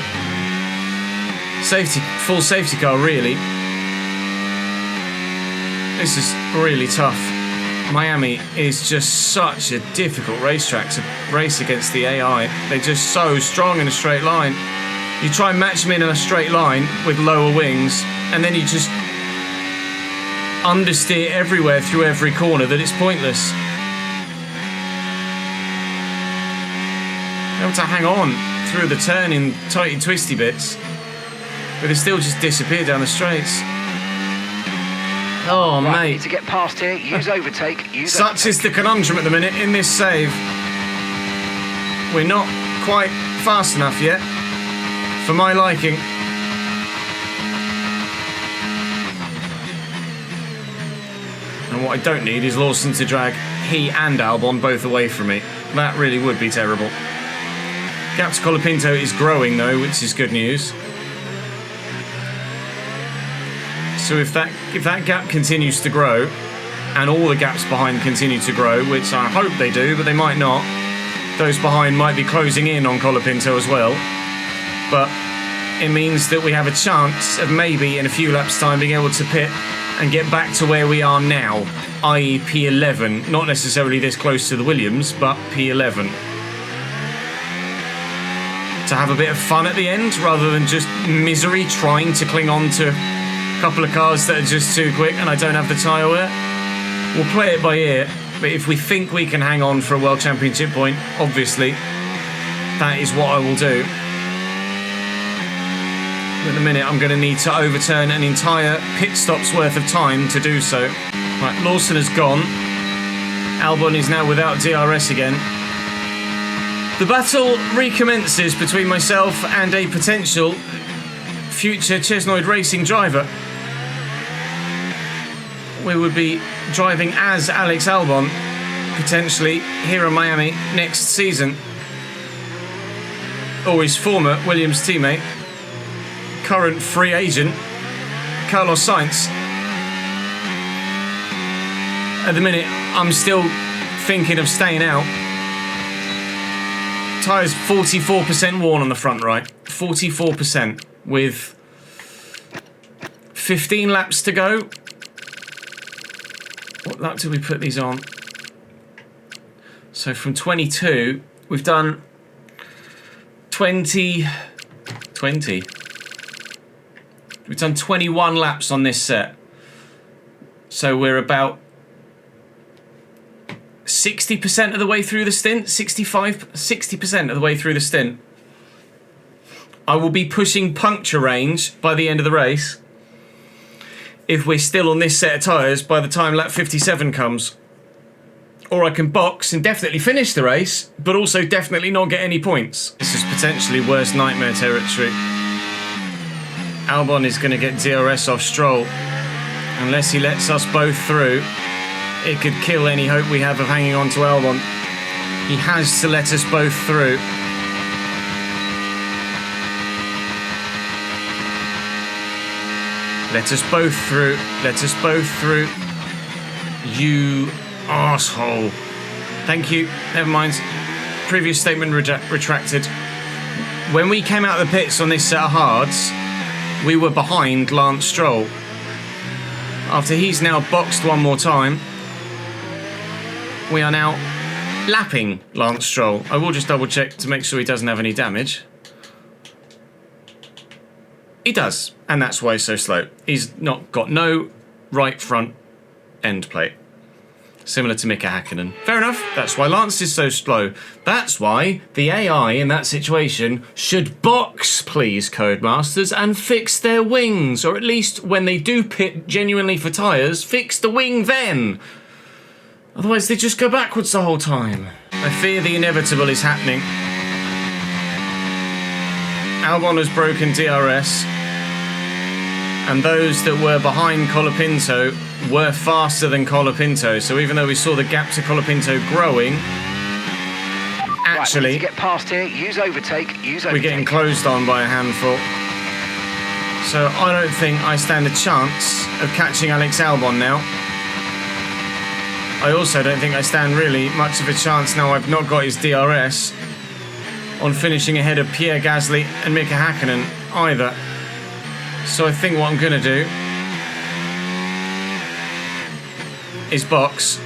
full safety car really. This is really tough. Miami is just such a difficult racetrack to race against the AI. They're just so strong in a straight line. You try and match them in a straight line with lower wings, and then you just understeer everywhere through every corner that it's pointless. Able to hang on through the turn in tighty twisty bits, but they still just disappear down the straights. Oh, right, mate. Need to get past here. Use overtake. Such is the conundrum at the minute in this save. We're not quite fast enough yet, for my liking. And what I don't need is Lawson to drag he and Albon both away from me. That really would be terrible. Gap to Colapinto is growing though, which is good news. So if that gap continues to grow, and all the gaps behind continue to grow, which I hope they do, but they might not, those behind might be closing in on Colapinto as well. But it means that we have a chance of maybe in a few laps' time being able to pit and get back to where we are now, i.e. P11. Not necessarily this close to the Williams, but P11. To have a bit of fun at the end, rather than just misery trying to cling on to a couple of cars that are just too quick and I don't have the tyre wear. We'll play it by ear, but if we think we can hang on for a World Championship point, obviously, that is what I will do. In a minute, I'm going to need to overturn an entire pit stop's worth of time to do so. Right, Lawson has gone. Albon is now without DRS again. The battle recommences between myself and a potential future Chesnoid Racing driver. We would be driving as Alex Albon, potentially, here in Miami next season. Or his former Williams teammate, current free agent, Carlos Sainz. At the minute, I'm still thinking of staying out. Tyres 44% worn on the front right. 44% with 15 laps to go. What lap did we put these on? So from 22, we've done 20. We've done 21 laps on this set. So we're about 60% of the way through the stint, 60% of the way through the stint. I will be pushing puncture range by the end of the race if we're still on this set of tyres by the time lap 57 comes. Or I can box and definitely finish the race, but also definitely not get any points. This is potentially worst nightmare territory. Albon is going to get DRS off Stroll. Unless he lets us both through, it could kill any hope we have of hanging on to Albon. He has to let us both through. Let us both through. Let us both through. You arsehole. Thank you. Never mind. Previous statement retracted. When we came out of the pits on this set of hards, we were behind Lance Stroll. After he's now boxed one more time, we are now lapping Lance Stroll. I will just double check to make sure he doesn't have any damage. He does, and that's why he's so slow. He's got no right front end plate. Similar to Mika Hakkinen. Fair enough, that's why Lance is so slow. That's why the AI in that situation should box, please, Codemasters, and fix their wings. Or at least when they do pit genuinely for tyres, fix the wing then. Otherwise they just go backwards the whole time. I fear the inevitable is happening. Albon has broken DRS, and those that were behind Colapinto were faster than Colapinto. So even though we saw the gap to Colapinto growing, actually, right, to get past here, use overtake. We're getting closed on by a handful. So I don't think I stand a chance of catching Alex Albon now. I also don't think I stand really much of a chance now I've not got his DRS on finishing ahead of Pierre Gasly and Mika Hakkinen either. So I think what I'm going to do is box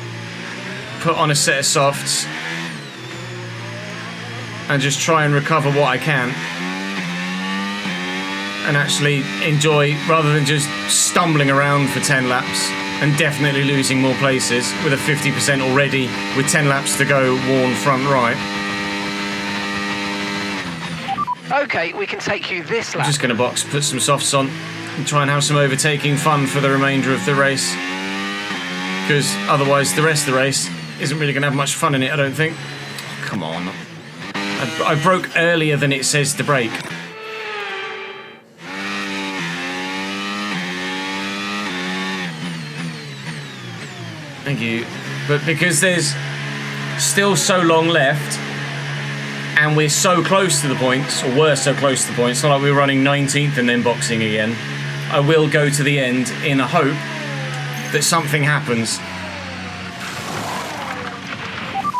put on a set of softs and just try and recover what I can and actually enjoy, rather than just stumbling around for 10 laps and definitely losing more places with a 50% already with 10 laps to go, worn front right. Okay, we can take you this lap. I'm just going to put some softs on and try and have some overtaking fun for the remainder of the race, because otherwise the rest of the race isn't really going to have much fun in it, I don't think. Oh, come on. I broke earlier than it says to brake. Thank you. But because there's still so long left and we're so close to the points, or were so close to the points, not like we were running 19th and then boxing again, I will go to the end in a hope that something happens.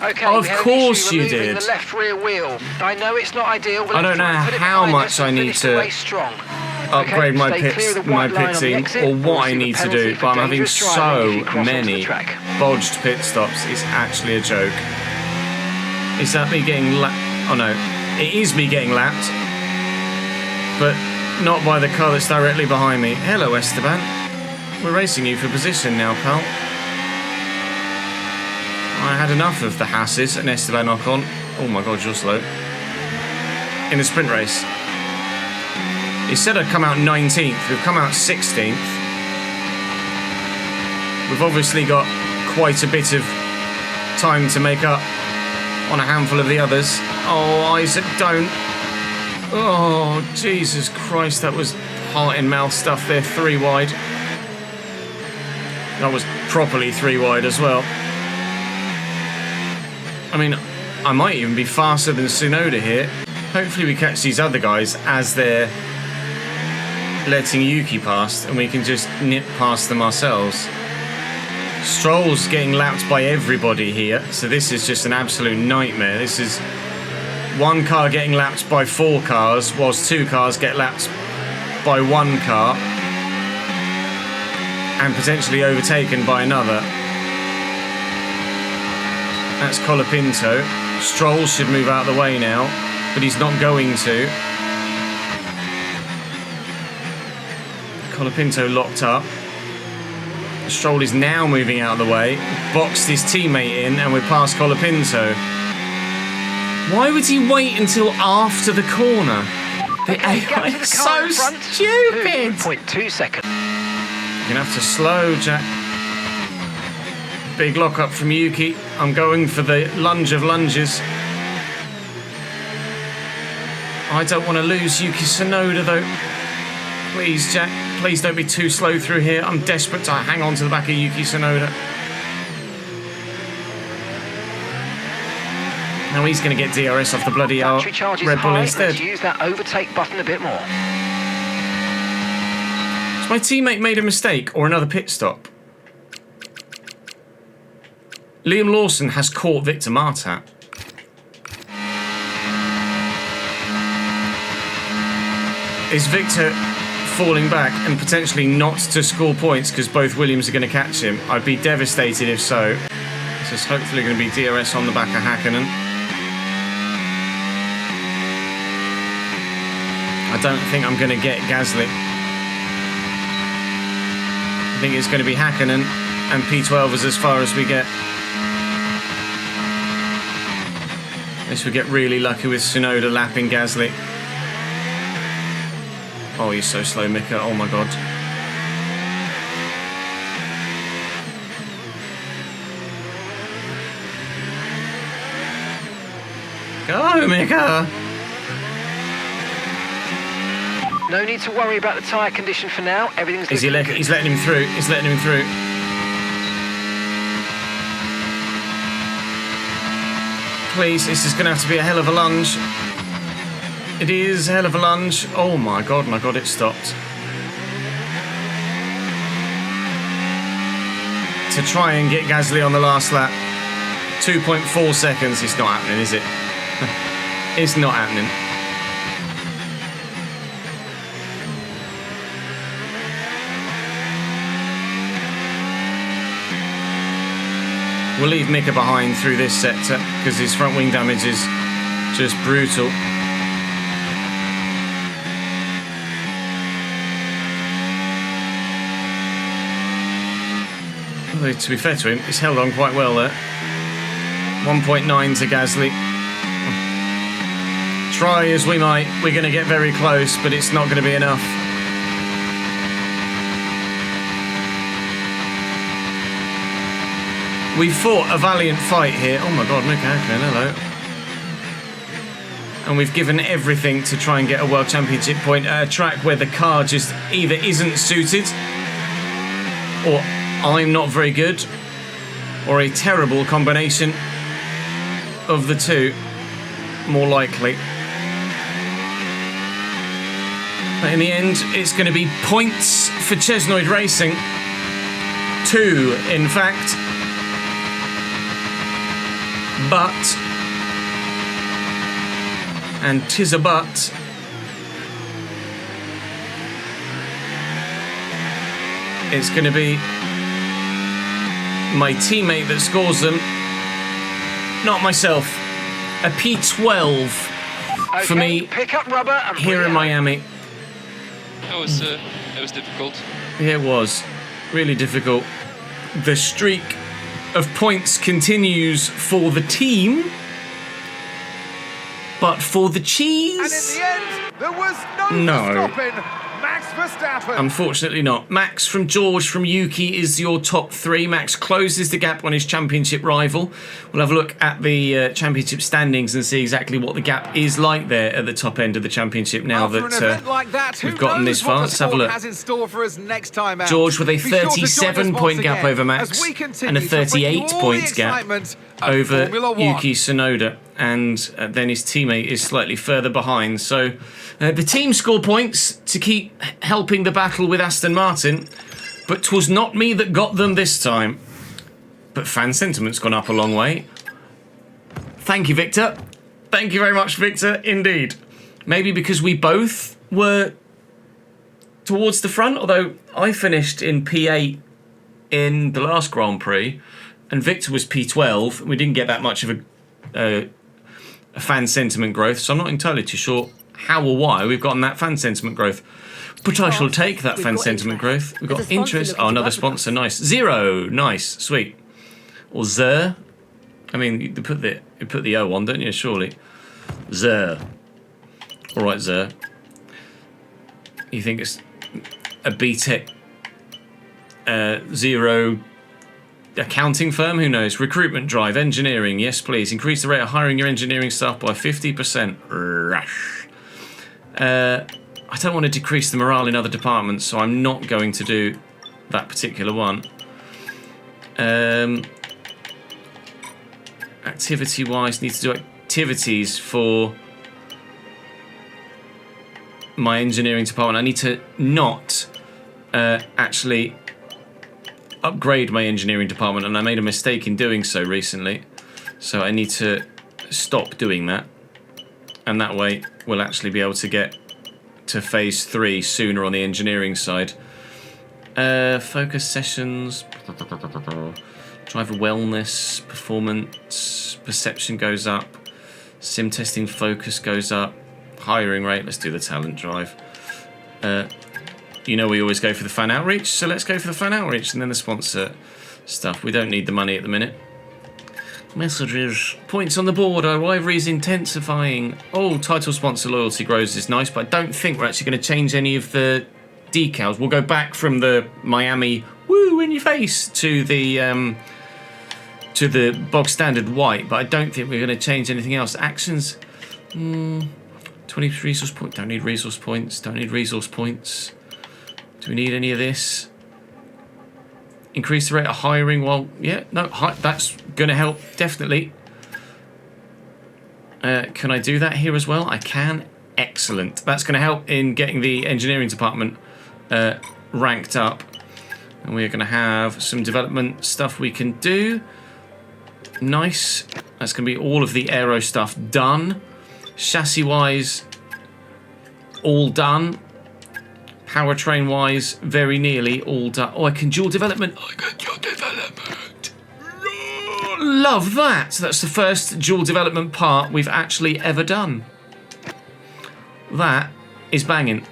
Okay, of course you did. The left rear wheel. I know it's not ideal, but I don't know how much I need to upgrade my pit team or what I need to do, but I'm having so many bodged pit stops. It's actually a joke. Is that me getting oh no, it is me getting lapped, but not by the car that's directly behind me. Hello, Esteban. We're racing you for position now, pal. I had enough of the Hasses and Esteban Ocon. Oh my god, you're slow. In the sprint race. He said I'd come out 19th. We've come out 16th. We've obviously got quite a bit of time to make up on a handful of the others. Oh, Isaac, don't. Oh, Jesus Christ, that was heart in mouth stuff there, 3 wide. That was properly 3 wide as well. I mean, I might even be faster than Tsunoda here. Hopefully we catch these other guys as they're letting Yuki past and we can just nip past them ourselves. Stroll's getting lapped by everybody here, so this is just an absolute nightmare. This is 1 car getting lapped by 4 cars, whilst 2 cars get lapped by 1 car and potentially overtaken by another. That's Colapinto. Stroll should move out of the way now, but he's not going to. Colapinto locked up. Stroll is now moving out of the way, boxed his teammate in, and we're past Colapinto. Why would he wait until after the corner? The AI is so stupid! 2.2 seconds. You're gonna have to slow, Jack. Big lock up from Yuki. I'm going for the lunge of lunges. I don't want to lose Yuki Tsunoda though. Please, Jack. Please don't be too slow through here. I'm desperate to hang on to the back of Yuki Tsunoda. Now he's going to get DRS off the bloody Red Bull instead. Let's use that overtake button a bit more. Has my teammate made a mistake or another pit stop? Liam Lawson has caught Victor Martat. Is Victor falling back and potentially not to score points because both Williams are going to catch him? I'd be devastated if so. This is hopefully going to be DRS on the back of Hakkinen. I don't think I'm going to get Gasly. I think it's going to be Hakkinen, and P12 is as far as we get. Unless we get really lucky with Tsunoda lapping Gasly. Oh, he's so slow, Mika. Oh my god. Go, Mika! No need to worry about the tyre condition for now. Everything's he's letting him through. He's letting him through. Please, this is going to have to be a hell of a lunge. It is a hell of a lunge. Oh my god, it stopped. To try and get Gasly on the last lap. 2.4 seconds. It's not happening, is it? It's not happening. We'll leave Mika behind through this sector because his front wing damage is just brutal. Although, to be fair to him, he's held on quite well there. 1.9 to Gasly. Try as we might, we're going to get very close, but it's not going to be enough. We fought a valiant fight here. Oh my god, Mika Häkkinen, hello. And we've given everything to try and get a World Championship point at a track where the car just either isn't suited, or I'm not very good, or a terrible combination of the two, more likely. But in the end, it's going to be points for Chesnoid Racing. 2, in fact. But, and 'tis a but, it's going to be my teammate that scores them, not myself. A P12 for me pick up rubber and here in Miami. It was difficult. Yeah, it was really difficult. The streak of points continues for the team, but for the cheese, And in the end, there was No. stopping Max Verstappen. unfortunately not. Max from George from Yuki is your top 3. Max closes the gap on his championship rival. We'll have a look at the championship standings and see exactly what the gap is like there at the top end of the championship now After an that event like that, who we've gotten knows this far. what the Let's have a sport look. has in store for us next time out. George with a Be sure to join us 37-point once gap again over Max as we continue and a to bring you 38 all the points gap excitement of over Formula One. Yuki Tsunoda, and then his teammate is slightly further behind. So the team score points to keep helping the battle with Aston Martin, but 'twas not me that got them this time. But fan sentiment's gone up a long way. Thank you, Victor. Thank you very much, Victor, indeed. Maybe because we both were towards the front, although I finished in P8 in the last Grand Prix, and Victor was P12. We didn't get that much of a fan sentiment growth, so I'm not entirely too sure how or why we've gotten that fan sentiment growth. But I shall take that fan sentiment growth. We've got interest. Oh, another sponsor. Nice. 0. Nice. Sweet. Or Zer. I mean, you put the O on, don't you? Surely. Zer. All right, Zer. You think it's a BTEC 0 accounting firm? Who knows? Recruitment drive, engineering. Yes, please. Increase the rate of hiring your engineering staff by 50%. Rash. I don't want to decrease the morale in other departments, so I'm not going to do that particular one. Activity-wise, need to do activities for my engineering department. I need to not actually upgrade my engineering department, and I made a mistake in doing so recently. So I need to stop doing that, and that way we'll actually be able to get to phase 3 sooner on the engineering side. Focus sessions, driver wellness, performance, perception goes up, sim testing focus goes up, hiring rate, let's do the talent drive. You know we always go for the fan outreach, so let's go for the fan outreach and then the sponsor stuff. We don't need the money at the minute. Messages. Points on the board. Our rivalry is intensifying. Oh, title sponsor loyalty grows is nice, but I don't think we're actually going to change any of the decals. We'll go back from the Miami woo in your face to the bog standard white, but I don't think we're going to change anything else. Actions. 20 resource points. Don't need resource points. Don't need resource points. Do we need any of this? Increase the rate of hiring. Well, yeah, no, that's going to help, definitely. Can I do that here as well? I can. Excellent. That's going to help in getting the engineering department ranked up. And we're going to have some development stuff we can do. Nice. That's going to be all of the aero stuff done. Chassis-wise, all done. Powertrain-wise, very nearly all done. Oh, I can dual development. I can dual development. love that. That's the first dual development part we've actually ever done. That is banging.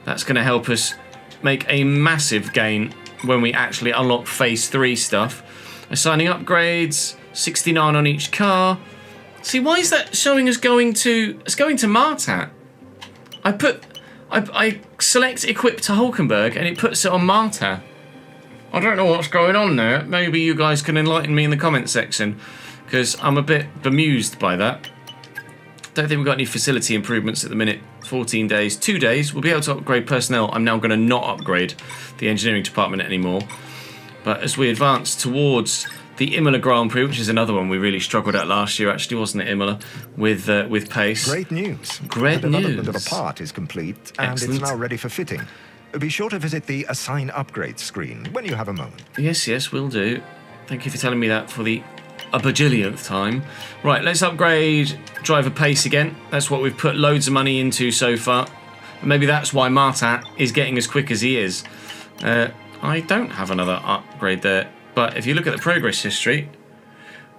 That's going to help us make a massive gain when we actually unlock phase 3 stuff. Assigning upgrades, 69 on each car. See, why is that showing us going to... It's going to Martat. I select equip to Hulkenberg and it puts it on Marta. I don't know what's going on there. Maybe you guys can enlighten me in the comment section, because I'm a bit bemused by that. Don't think we've got any facility improvements at the minute. 14 days, 2 days. We'll be able to upgrade personnel. I'm now going to not upgrade the engineering department anymore. But as we advance towards the Imola Grand Prix, which is another one we really struggled at last year, actually, wasn't it, Imola, with pace. Great news. Great the development news. of a part is complete, and Excellent. it's now ready for fitting. Be sure to visit the Assign Upgrades screen when you have a moment. Yes, will do. Thank you for telling me that for the a bajillionth time. Right, let's upgrade driver pace again. That's what we've put loads of money into so far. And maybe that's why Martat is getting as quick as he is. I don't have another upgrade there. But if you look at the progress history,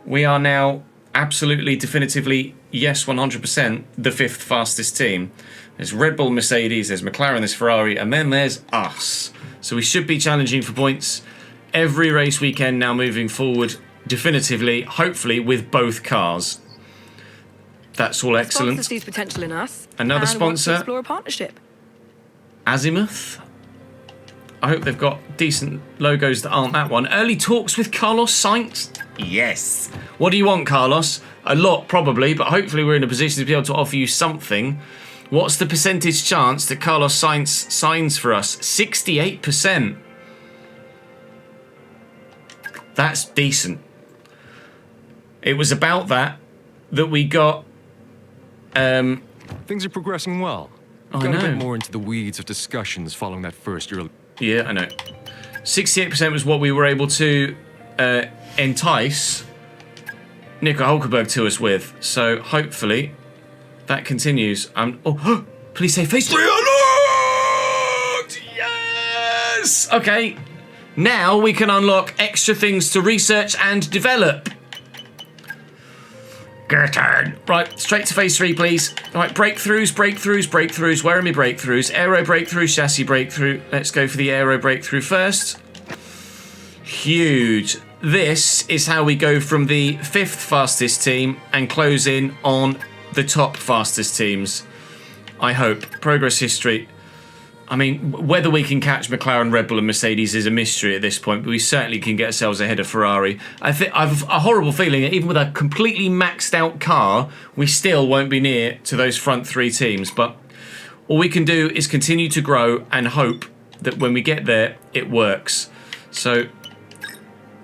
we are now absolutely, definitively, yes, 100%, the 5th fastest team. There's Red Bull, Mercedes, there's McLaren, there's Ferrari, and then there's us. So we should be challenging for points every race weekend now moving forward, definitively, hopefully, with both cars. That's all excellent. Sponsor sees potential in us. Another and wants to sponsor. explore a partnership. Azimuth. I hope they've got decent logos that aren't that one. Early talks with Carlos Sainz. Yes. What do you want, Carlos? A lot, probably, but hopefully we're in a position to be able to offer you something. What's the percentage chance that Carlos Sainz signs for us? 68%. That's decent. It was about that we got... Things are progressing well. I Got a know. bit more into the weeds of discussions following that first early... Yeah, I know. 68% was what we were able to entice Nico Hulkenberg to us with. So hopefully that continues. Oh, please say phase 3 unlocked! Yes! Okay. Now we can unlock extra things to research and develop. Get in. Right, straight to phase 3, please. All right, breakthroughs. Where are my breakthroughs? Aero breakthrough, chassis breakthrough. Let's go for the aero breakthrough first. Huge. This is how we go from the 5th fastest team and close in on the top fastest teams. I hope. Progress history. I mean, whether we can catch McLaren, Red Bull and Mercedes is a mystery at this point, but we certainly can get ourselves ahead of Ferrari. I've a horrible feeling that even with a completely maxed out car, we still won't be near to those front 3 teams. But all we can do is continue to grow and hope that when we get there, it works. So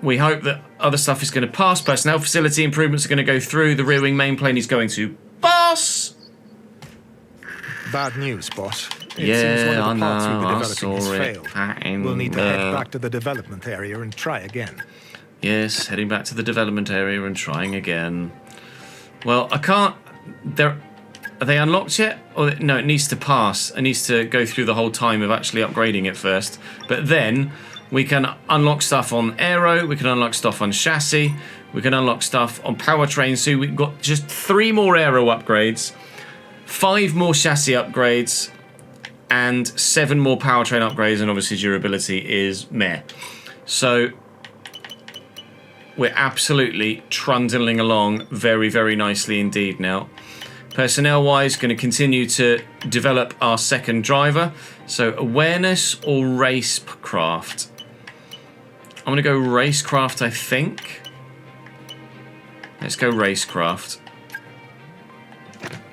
we hope that other stuff is going to pass. Personnel facility improvements are going to go through. The rear wing main plane is going to pass. Bad news, boss. It Yeah, seems one I of the parts we've been know. I developing has saw it. failed. We'll need to head back to the development area and try again. Yes, heading back to the development area and trying again. Well, I can't... Are they unlocked yet? Or no, it needs to pass. It needs to go through the whole time of actually upgrading it first. But then we can unlock stuff on aero. We can unlock stuff on chassis. We can unlock stuff on powertrain. So we've got just 3 more aero upgrades, 5 more chassis upgrades, and 7 more powertrain upgrades, and obviously durability is meh. So we're absolutely trundling along very, very nicely indeed now. Personnel-wise, going to continue to develop our second driver. So awareness or racecraft? I'm going to go racecraft, I think. Let's go racecraft,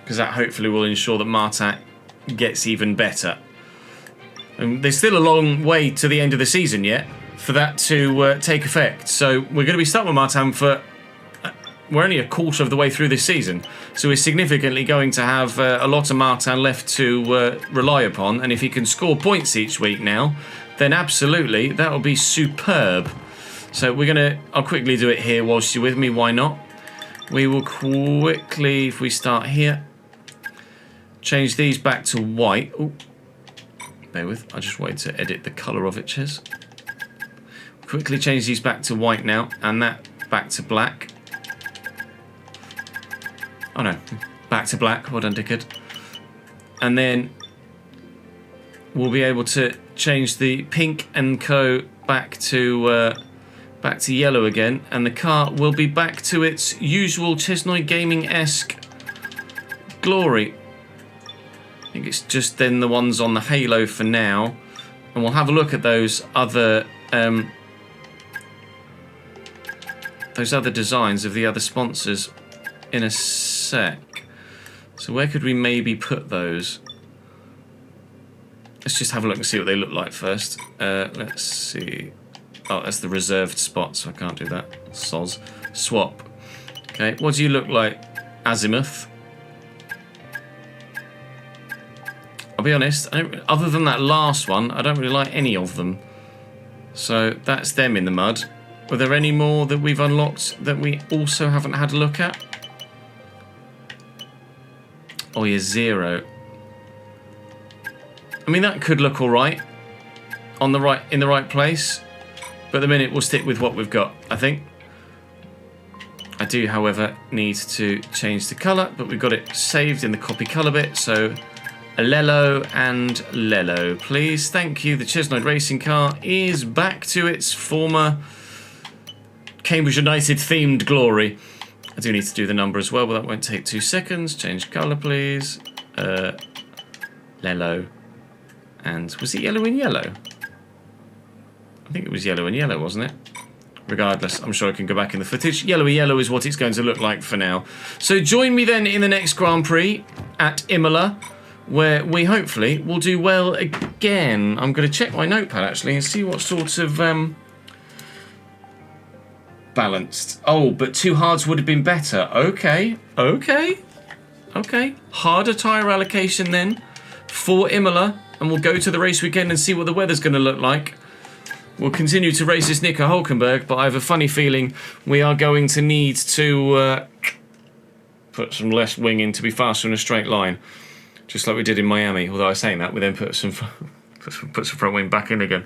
because that hopefully will ensure that Martat gets even better. And there's still a long way to the end of the season yet for that to take effect. So we're going to be stuck with Martin for... we're only a quarter of the way through this season. So we're significantly going to have a lot of Martin left to rely upon. And if he can score points each week now, then absolutely, that will be superb. So we're going to... I'll quickly do it here whilst you're with me. Why not? We will quickly, if we start here, change these back to white. Ooh. Bear with. I just wanted to edit the colour of it, Ches. Quickly change these back to white now, and that back to black. Oh no, back to black. Well done, Dickard. And then we'll be able to change the pink and co back to yellow again, and the car will be back to its usual Chesnoid Gaming-esque glory. I think it's just then the ones on the halo for now, and we'll have a look at those other designs of the other sponsors in a sec. So where could we maybe put those? Let's just have a look and see what they look like first. Let's see. Oh, that's the reserved spot, so I can't do that. Soz. Swap. Okay, what do you look like, Azimuth? I'll be honest, other than that last one, I don't really like any of them. So that's them in the mud. Were there any more that we've unlocked that we also haven't had a look at? Oh yeah, 0. I mean, that could look all right in the right place, but at the minute we'll stick with what we've got, I think. I do, however, need to change the colour, but we've got it saved in the copy colour bit, so Lello and Lello, please. Thank you. The Chesnoid racing car is back to its former Cambridge United themed glory. I do need to do the number as well, but that won't take 2 seconds. Change colour, please. Lello. And was it yellow in yellow? I think it was yellow in yellow, wasn't it? Regardless, I'm sure I can go back in the footage. Yellow in yellow is what it's going to look like for now. So join me then in the next Grand Prix at Imola, where we hopefully will do well again. I'm going to check my notepad actually and see what sort of balanced. Oh, but 2 hards would have been better. Okay. Harder tyre allocation then for Imola, and we'll go to the race weekend and see what the weather's going to look like. We'll continue to race this Nico Hulkenberg, but I have a funny feeling we are going to need to put some less wing in to be faster in a straight line, just like we did in Miami. Although I was saying that, we then put some front wing back in again.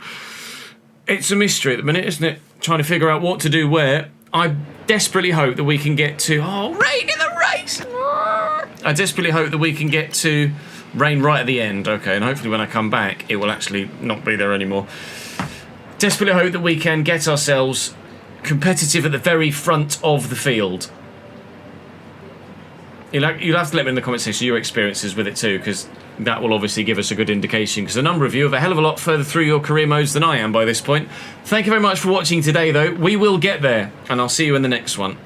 It's a mystery at the minute, isn't it? Trying to figure out what to do where. I desperately hope that we can get to... Oh, rain in the race! I desperately hope that we can get to rain right at the end. Okay, and hopefully when I come back, it will actually not be there anymore. Desperately hope that we can get ourselves competitive at the very front of the field. You'll have to let me in the comment section your experiences with it too, because that will obviously give us a good indication, because a number of you are a hell of a lot further through your career modes than I am by this point. Thank you very much for watching today, though. We will get there, and I'll see you in the next one.